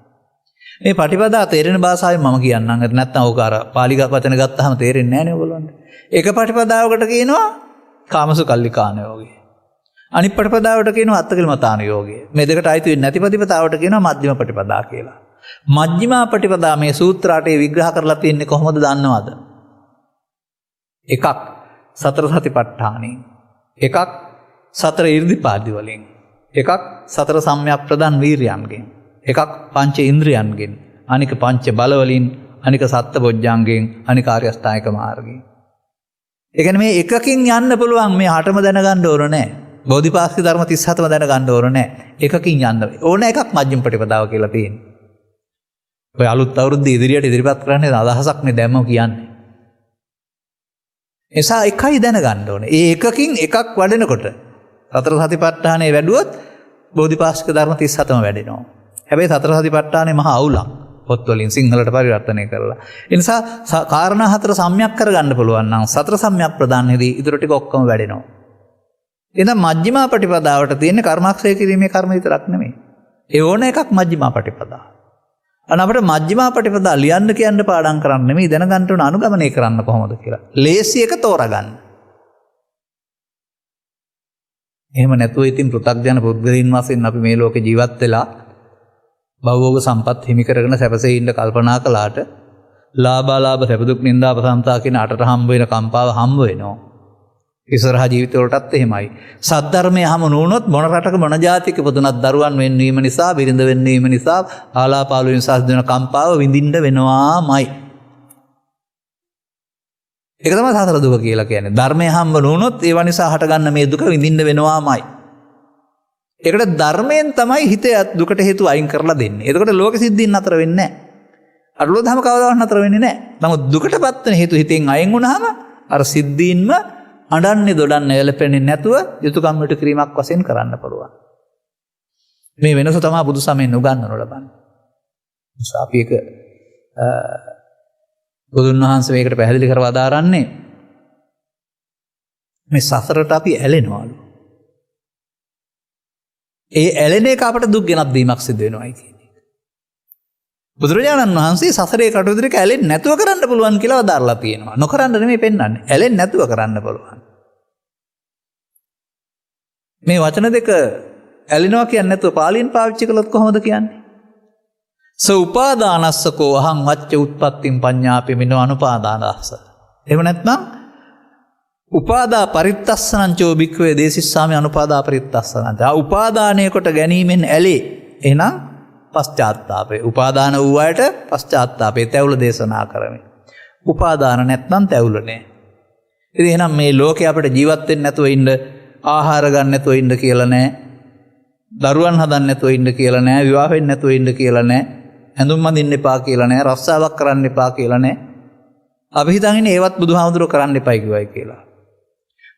මේ ප්‍රතිපදා තේරෙන භාෂාවෙන් මම කියන්නම්. නැත්නම් ඕක අර පාලි වචන ගත්තාම තේරෙන්නේ නැහැ නේ ඔයගොල්ලන්ට. එක ප්‍රතිපදාවකට කියනවා කාමසුකල්ලිකාන යෝගය. අනිත් ප්‍රතිපදාවට කියනවා අත්තකිලමතාන යෝගය. මේ දෙකට අයිති වෙන්නේ නැති ප්‍රතිපදාවට කියනවා මධ්‍යම ප්‍රතිපදා කියලා. මජ්ක්‍ධිමා ප්‍රතිපදා මේ සූත්‍රාටේ විග්‍රහ කරලා තියෙන්නේ කොහොමද දන්නවද? එකක් සතර සතිපට්ඨානෙන්, එකක් සතර ඉර්ධිපාදි වලින්, එකක් සතර සම්‍යක් ප්‍රදාන් වීර්යයන්ගෙන්, එකක් පංච ඉන්ද්‍රියන්ගෙන්, අනික පංච බල වලින්, අනික සත්බොජ්ජංගෙන්, අනික ආර්ය අෂ්ටාංගික මාර්ගයෙන්. ඒ කියන්නේ මේ එකකින් යන්න පුළුවන්. මේ හටම දැනගන්න ඕන නැහැ. බෝධිපාක්ෂික ධර්ම 37ම දැනගන්න ඕන නැහැ. එකකින් යන්න ඕන එකක් මජ්ක්‍ධිම ප්‍රතිපදාව කියලා තියෙනවා. ඔය අලුත් අවුරුද්ද ඉදිරියට ඉදිරිපත් කරන්නේ අදහසක් නේ දැම්ම කියන්නේ. එසා එකයි දැනගන්න ඕනේ. ඒ එකකින් එකක් වඩනකොට සතර සතිපට්ඨානේ වැඩුවොත් බෝධිපාක්ෂික ධර්ම 37ම වැඩෙනවා. හැබැයි සතර සතිපට්ඨානේ මහා අවුලක්. පොත් වලින් සිංහලට පරිවර්තනය කරලා. ඒ නිසා කාරණා හතර සම්‍යක් කරගන්න පුළුවන් නම් සතර සම්‍යක් ප්‍රදානෙදී ඊටු ටික ඔක්කොම වැඩෙනවා. එහෙනම් මජ්ක්‍ධිමා ප්‍රතිපදාවට තියෙන කර්මක්ෂය කිරීමේ කර්ම විතරක් නෙමෙයි. ඒ ඕන එකක් මජ්ක්‍ධිමා ප්‍රතිපදාව. අපිට මජ්ක්‍ධිමා ප්‍රතිපදා ලියන්න කියන්න පාඩම් කරන්න නෙමෙයි දැනගන්න ඕන අනුගමනය කරන්න කොහොමද කියලා. ලේසි එක තෝරගන්න. එහෙම නැතුව ඉතින් පෘථග්ජන පුද්ගලයන් වශයෙන් අපි මේ ලෝකේ ජීවත් වෙලා භවෝග සම්පත් හිමි කරගෙන සැපසේ ඉන්න කල්පනා කළාට ලාභාලාභ සැප දුක් නිന്ദා අපසම්තා කියන අටට හම්බ වෙන කම්පාව හම්බ වෙනවා. ඉස්සරහ ජීවිත වලටත් එහෙමයි. සද්ධර්මය හැම නුනොත් මොන රටක මොන ජාතික පුදුනත් දරුවන් වෙන්වීම නිසා, බිරිඳ වෙන්වීම නිසා, ආලාපාලු නිසා දෙන කම්පාව විඳින්න වෙනවාමයි. ඒක තමයි සතර දුක කියලා කියන්නේ. ධර්මය හම්බ නුනොත් ඒව නිසා හටගන්න මේ දුක විඳින්න වෙනවාමයි. ඒකට ධර්මයෙන් තමයි හිතේ දුකට හේතු අයින් කරලා දෙන්නේ. එතකොට ලෝක සිද්ධීන් නතර වෙන්නේ නැහැ. අරලෝ ධම කවදාවත් නතර වෙන්නේ නැහැ. නමුත් දුකටපත් වෙන හේතු හිතෙන් අයින් වුණාම අර සිද්ධීන්ම අඬන්නේ දොඩන්නේ එළපෙන්නේ නැතුව යුතුයකම් විට කිරීමක් වශයෙන් කරන්න පුළුවන්. මේ වෙනස තමයි බුදු සමයෙන් උගන්වනු ලබන්නේ. අපි එක බුදුන් වහන්සේ මේකට පැහැදිලි කරව දාරන්නේ මේ සසරට අපි ඇලෙනවලු. ඒ ඇලෙන එක අපට දුක් ගෙනත් දීමක් සිදු වෙනවායි කියන්නේ. බුදුරජාණන් වහන්සේ සසරේ කටයුතු ටික ඇලෙන්නේ නැතුව කරන්න පුළුවන් කියලා වදාරලා තියෙනවා. නොකරන්න නෙමෙයි පෙන්වන්නේ. ඇලෙන්නේ නැතුව කරන්න පුළුවන්. මේ වචන දෙක ඇලෙනවා කියන්නේ නැතුව පාලියෙන් පාවිච්චි කළොත් කොහොමද කියන්නේ? උපාදානස්සකෝ අහං වච්ච උත්පත්තිම් පඤ්ඤාපි මිනෝ අනුපාදානස්ස. එහෙම නැත්නම් උපාදා පරිත්තස්සනංචෝ භික්ඛවේ දේසිස්සාමි අනුපාදා පරිත්තස්සනං. උපාදානය කොට ගැනීමෙන් ඇලේ. එහෙනම් පශ්චාත්තාපේ. උපාදාන වූ අයට පශ්චාත්තාපේ තැවුල දේශනා කරමි. උපාදාන නැත්නම් තැවුල නෑ. ඉතින් එහෙනම් මේ ලෝකේ අපිට ජීවත් වෙන්න නැතුව ඉන්න, ආහාර ගන්න නැතුව ඉන්න කියලා නෑ. දරුවන් හදන්න නැතුව ඉන්න කියලා නෑ. විවාහ වෙන්න නැතුව ඉන්න කියලා නෑ. ඇඳුම් අඳින්න එපා කියලා නෑ. රස්සාවක් කරන්න එපා කියලා නෑ. අපි හිතන් ඉන්නේ ඒවත් බුදුහාමුදුරුවෝ කරන්න එපයි කිව්වයි කියලා.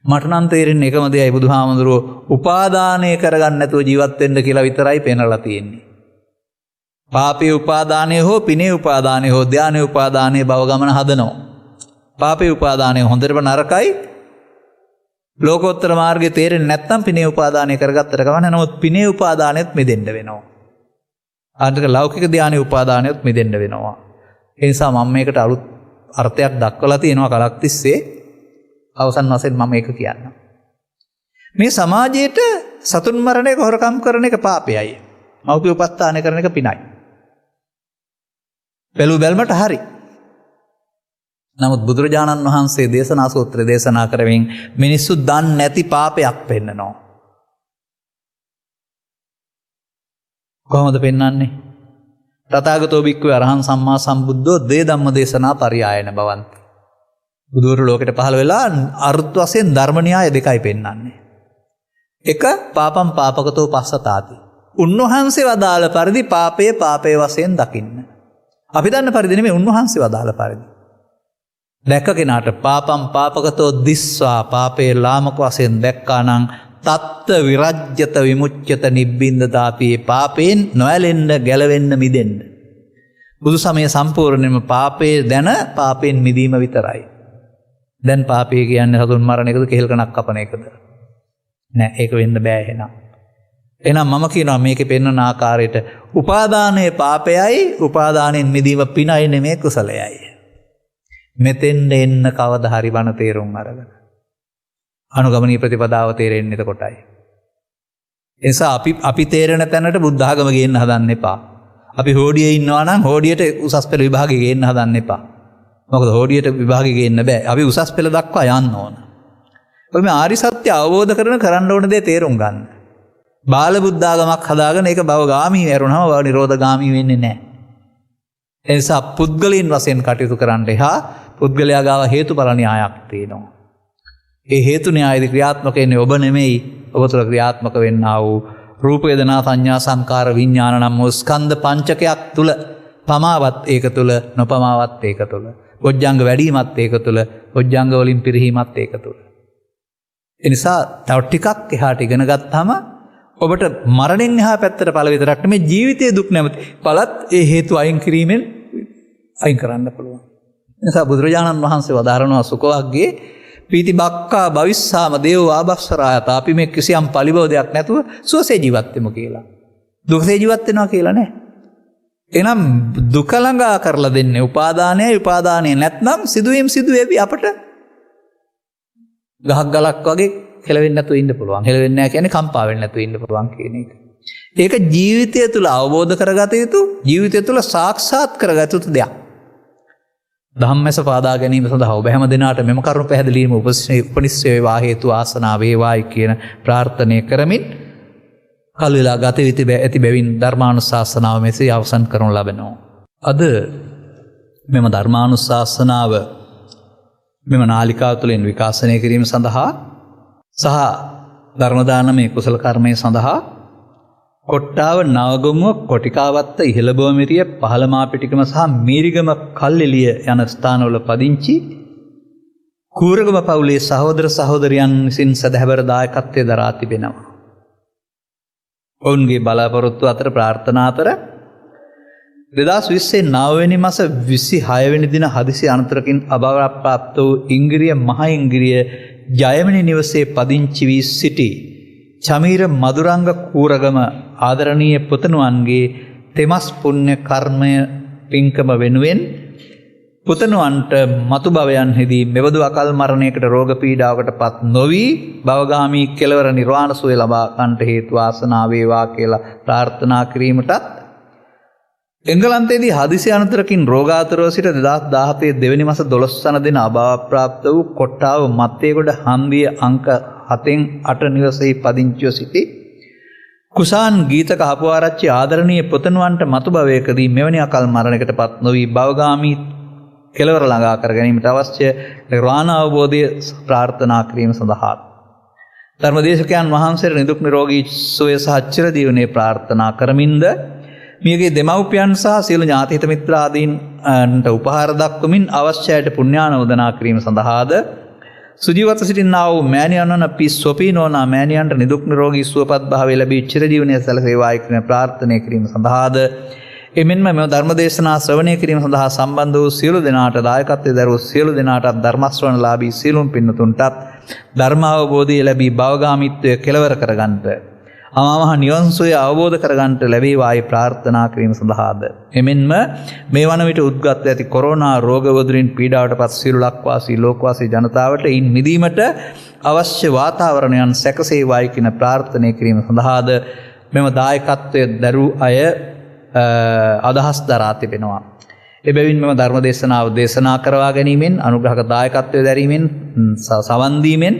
මට නම් තේරෙන්නේ එකම දෙයයි බුදුහාමුදුරුවෝ උපාදානය කරගන්න නැතුව ජීවත් වෙන්න කියලා විතරයි පෙන්නලා තියෙන්නේ. පාපේ උපාදානය හෝ පිනේ උපාදානය හෝ ධානයේ උපාදානය බව ගමන හදනවා. පාපේ උපාදානය හොඳටම නරකයි. ලෝකෝත්තර මාර්ගයේ තේරෙන්නේ නැත්නම් පිනේ උපාදානය කරගත්තට කවන්නේ. නමුත් පිනේ උපාදානෙත් මිදෙන්න වෙනවා. අන්තික ලෞකික ධානයේ උපාදානෙත් මිදෙන්න වෙනවා. ඒ නිසා මම මේකට අලුත් අර්ථයක් දක්වලා තියෙනවා කලක් තිස්සේ. අවසන් වශයෙන් මම ඒක කියන්නම්. මේ සමාජයේට සතුන් මරණ එක, හොරකම් කරන එක පාපයයි. මව්පිය උපස්ථාන කරන එක පිනයි. බැලු බැලමට හරි. නමුත් බුදුරජාණන් වහන්සේ දේශනා සූත්‍රය දේශනා කරමින් මිනිස්සු දන්නේ නැති පාපයක් පෙන්නනවා. කොහොමද පෙන්වන්නේ? තථාගතෝ භික්ඛවේ අරහං සම්මා සම්බුද්ධෝ දේ ධම්ම දේශනා පරියායන බවන්ති. බුදුවරු ලෝකෙට පහළ වෙලා අර්ථ වශයෙන් ධර්ම න්‍යාය දෙකයි පෙන්වන්නේ. එක පාපම් පාපකතෝ පස්සතාති. උන්වහන්සේ වදාළ පරිදි පාපයේ පාපයේ වශයෙන් දකින්න. අපි දන්න පරිදි නෙමෙයි උන්වහන්සේ වදාළ පරිදි. දැක්ක කෙනාට පාපම් පාපකතෝ දිස්වා පාපේ ලාමක වශයෙන් දැක්කා නම් තත්ත විරජ්‍යත විමුච්ඡත නිබ්බින්දතාපි පාපයෙන් නොඇලෙන්න ගැලවෙන්න මිදෙන්න. බුදු සමය සම්පූර්ණයෙන්ම පාපේ දැන පාපයෙන් මිදීම විතරයි. දැන් පාපය කියන්නේ සතුන් මරණ එකද කෙහෙල් කණක් කපන එකද? නෑ, ඒක වෙන්න බෑ එහෙනම්. එහෙනම් මම කියනවා මේකේ පෙන්වන ආකාරයට උපාදානයේ පාපයයි, උපාදානයෙන් මිදීම පිනයි නෙමේ කුසලයයි. මෙතෙන් එන්න කවදා හරි බණ තේරුම් අරගෙන. අනුගමනීය ප්‍රතිපදාව තේරෙන්නේ එතකොටයි. ඒ නිසා අපි තේරෙන තැනට බුද්ධ ආගම ගේන්න හදන්න එපා. අපි හෝඩියේ ඉන්නවා නම් හෝඩියට උසස් පෙළ විභාගෙ ගේන්න හදන්න එපා. මොකද හෝඩියට විභාගෙ ගේන්න බෑ. අපි උසස් පෙළ දක්වා යන්න ඕන. ඔය මේ ආරි සත්‍ය අවබෝධ කරන්න ඕන දේ තේරුම් ගන්න. බාල බුද්ධ ආගමක් හදාගෙන ඒක භවගාමී වැරුණාම භව නිරෝධගාමී වෙන්නේ නැහැ. ඒ නිසා පුද්ගලයන් වශයෙන් කටයුතු කරන්න එහා පුද්ගලයා ගාව හේතුඵල න්‍යායක් තියෙනවා. ඒ හේතු න්‍යායද ක්‍රියාත්මක වෙන්නේ ඔබ නෙමෙයි, ඔබ තුළ ක්‍රියාත්මක වෙන්නා වූ රූප වේදනා සංඥා සංකාර විඥාන නම් වූ ස්කන්ධ පංචකයක් තුළ පමාවත් ඒක තුළ, නොපමාවත් ඒක තුළ, බොජ්ජංග වැඩිමත් ඒක තුළ, බොජ්ජංග වලින් පිරිහීමත් ඒක තුළ. ඒ නිසා තව ටිකක් එහාට ඉගෙන ගත්තාම ඔබට මරණයෙන් එහා පැත්තට ඵල විතරක් නෙමෙයි ජීවිතයේ දුක් නැමැති ඵලත් ඒ හේතු අයින් කිරීමෙන් අයින් කරන්න පුළුවන්. ඒ නිසා බුදුරජාණන් වහන්සේ වදාරනවා සුඛවග්ගේ පීති බක්කා භවිස්සාම දේව ආභස්සරායත. අපි මේ කිසියම් පරිබෝධයක් නැතුව සුවසේ ජීවත් වෙමු කියලා. දුකසේ ජීවත් වෙනවා කියලා නෑ. එහෙනම් දුක ළඟා කරලා දෙන්නේ උපාදානයයි. උපාදානය නැත්නම් සිදුවීම් සිදුවේවි අපට ගහක් ගලක් වගේ හෙලවෙන්නේ නැතුව ඉන්න පුළුවන්. හෙලවෙන්නේ නැහැ කියන්නේ කම්පා වෙන්නේ නැතුව ඉන්න පුළුවන් කියන එක. ඒක ජීවිතය තුළ අවබෝධ කරගත යුතු, ජීවිතය තුළ සාක්ෂාත් කරගත යුතු දෙයක්. ධම්මස පාදා ගැනීම සඳහා ඔබ හැම දිනාට මෙම කරුණු පැහැදිලිවීම උපනිශ්‍රේ වේවා හේතු ආසනාව වේවායි කියන ප්‍රාර්ථනය කරමින් කල් වේලා ගත යුතු ඇති බැවින් ධර්මානුශාසනාව මෙසේ අවසන් කරනු ලබනවා. අද මෙම ධර්මානුශාසනාව මෙම නාලිකාව තුළින් විකාශනය කිරීම සඳහා සහ ධර්ම දානමය කුසල කර්මය සඳහා කොට්ටාව නවගමුව කොටිකාවත්ත ඉහළබෝමිරිය පහළමාපිටිකම සහ මීරිගම කල්ෙලිය යන ස්ථානවල පදිංචි කූරගම පවුලේ සහෝදර සහෝදරයන් විසින් සදහැවර දායකත්වය දරා තිබෙනවා. ඔවුන්ගේ බලාපොරොත්තු අතර ප්‍රාර්ථනා අතර 2020 9 වෙනි මාස 26 වෙනි දින හදිසි අනතුරකින් අභාවප්‍රාප්ත වූ ඉංග්‍රීය මහ ඉංග්‍රීය ජයමනි නිවසේ පදිංචි වී සිටි චමීර මදුරංග කූරගම ආදරණීය පුතණුවන්ගේ තෙමස් පුණ්‍ය කර්මය පින්කම වෙනුවෙන් පුතණුවන්ට මතු භවයන්හිදී මෙබඳු අකල් මරණයකට රෝග පීඩාවකට පත් නොවි භවගාමී කෙලවර නිර්වාණ සුවය ලබා ගන්නට හේතු වාසනා වේවා කියලා ප්‍රාර්ථනා කිරීමටත් එංගලන්තයේදී හදිසි අනතුරකින් රෝගාතුරව සිට 2017 දෙවැනි මාස 12 වන දින අභාව ප්‍රාප්ත වූ කොට්ටාව මත්තේගොඩ හන්දිය අංක 7න් 8 නිවසේහි පදිංචිව සිටි කුසාන් ගීතක අපවාරච්චි ආදරණීය පුතණුවන්ට මතු භවයකදී මෙවැනි අකල් මරණයකට පත් නොවි භවගාමී කෙලවර ළඟා කර ගැනීමට අවශ්‍ය නිර්වාණ අවබෝධය ප්‍රාර්ථනා කිරීම සඳහා ධර්මදේශකයන් වහන්සේට නිදුක් නිරෝගී සුවය සහ චිර ජීවනයේ ප්‍රාර්ථනා කරමින්ද මියගේ දෙමව්පියන් සහ සියලු ඥාති හිත මිත්‍ර ආදීන්ට උපහාර දක්වමින් අවශ්‍යයට පුණ්‍යානුමෝදනා කිරීම සඳහාද සුජීවත්ව සිටින්නා වූ මෑණියන් වන පි සොපී නෝනා මෑණියන්ට නිදුක් නිරෝගී සුවපත් භාවය ලැබී චිර ජීවනයේ සැලසේවායි කියන ප්‍රාර්ථනා කිරීම සඳහාද එමෙන්ම මෙම ධර්මදේශනා ශ්‍රවණය කිරීම සඳහා සම්බන්ධ වූ සියලු දෙනාට දායකත්වයේ දරූ සියලු දෙනාටත් ධර්ම ශ්‍රවණලාභී සියලුම පින්නතුන්ටත් ධර්ම අවබෝධය ලැබී භවගාමීත්වය කෙලවර කරගන්නට අමාමහ නිවන් සුවය අවබෝධ කරගන්නට ලැබේවායි ප්‍රාර්ථනා කිරීම සඳහාද එමෙන්ම මේ වන විට උද්ගත ඇති කොරෝනා රෝග වදුරින් පීඩාවට පත් සියලු ලක්වාසී ලෝකවාසී ජනතාවට ඉන් මිදීමට අවශ්‍ය වාතාවරණයන් සැකසේවායි කියන ප්‍රාර්ථනා කිරීම සඳහාද මෙම දායකත්වයේ දරූ අය අදහස් දරා තිබෙනවා. එබැවින් මෙම ධර්ම දේශනාව දේශනා කරවා ගැනීමෙන් අනුග්‍රහක දායකත්වය දැරීමෙන් සවන් දීමෙන්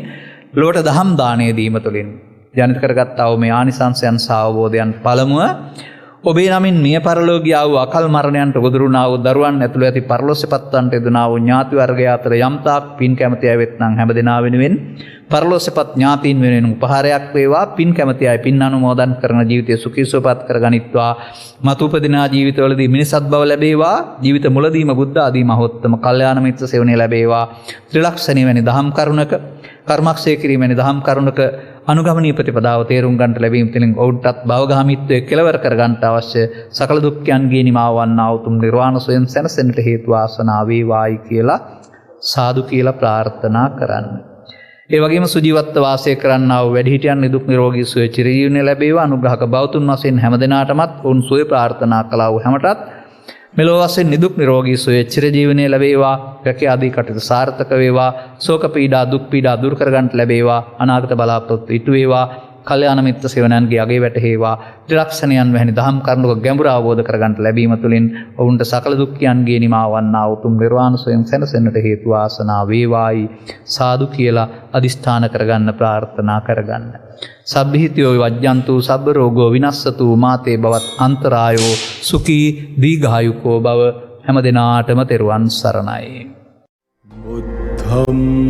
ලෝට දහම් දාණය දීම තුළින් ජනිත කරගත්තා වූ මේ ආනිසංසයන් සහ අවබෝධයන් පළමුව ඔබේ නමින් මිය පරලෝකියා වූ අකල් මරණයන්ට ගොදුරුනා වූ දරුවන් ඇතුළු ඇති පරලොස්සපත්වන්ට යෙදුනා වූ ඥාති වර්ගය අතර යම්තාක් පින් කැමැති අය වෙත්නම් හැම දෙනා වෙනුවෙන් පරලොස්සපත් ඥාතීන් වෙනුවෙන් උපහාරයක් වේවා පින් කැමැති අය පින් අනුමෝදන් කරන ජීවිතය සුඛී සුවපත් කරගනිත්වා මතු උපදිනා ජීවිතවලදී මිනිසත් බව ලැබේවා ජීවිත මුලදීම බුද්ධ ආදී මහෝත්තම කල්යාණ මිත්‍ර සේවනය ලැබේවා ත්‍රිලක්ෂණී වැනි දහම් කරුණක කර්මක්ෂය කිරීම වැනි දහම් කරුණක අනුගමනීය ප්‍රතිපදාව තේරුම් ගන්නට ලැබීම තුළින් ඔවුන්ටත් භවගාමීත්වයේ කෙලවර කර ගන්නට අවශ්‍ය සකල දුක්ඛයන්ගේ නිමාව වන්නා උතුම් නිර්වාණ සෝයන් සැනසෙන්නට හේතු වාසනා වේවායි කියලා සාදු කියලා ප්‍රාර්ථනා කරන්න. ඒ වගේම සුජීවත්ව වාසය කරන්නා වූ වැඩිහිටියන් නිදුක් නිරෝගී සුවය චිරජීවනයේ ලැබේවා අනුග්‍රහක බෞතුන් වශයෙන් හැම දිනාටමත් උන් සුවය ප්‍රාර්ථනා කළා වූ හැමටත් මෙලොව වශයෙන් නිදුක් නිරෝගී සුවය චිරජීවනයේ ලැබේවා රැකිය ආදී කටයුතු සාර්ථක වේවා ශෝක පීඩා දුක් පීඩා දුරු කර ගන්නට ලැබේවා අනාගත බලාපොරොත්තු ඉටු වේවා කල්යාණ මිත්‍ර සේවනයන්ගේ අගේ වැටහේවා ත්‍රිලක්ෂණයන් වැනි දහම් කරුණක ගැඹුර අවබෝධ කර ගන්නට ලැබීම තුළින් ඔවුන්ට සකල දුක්ඛයන්ගේ නිමාව වන්නා උතුම් නිර්වාණ සෝයන් සැනසෙන්නට හේතු වාසනා වේවායි සාදු කියලා අදිෂ්ඨාන කරගන්න ප්‍රාර්ථනා කරගන්න. සබ්බිහිතයෝ වජ්ජන්තු සබ්බ රෝගෝ විනස්සතු මාතේ බවත් අන්තරායෝ සුඛී දීඝායුකෝ භව හැම දිනාටම තෙරුවන් සරණයි. බුද්ධං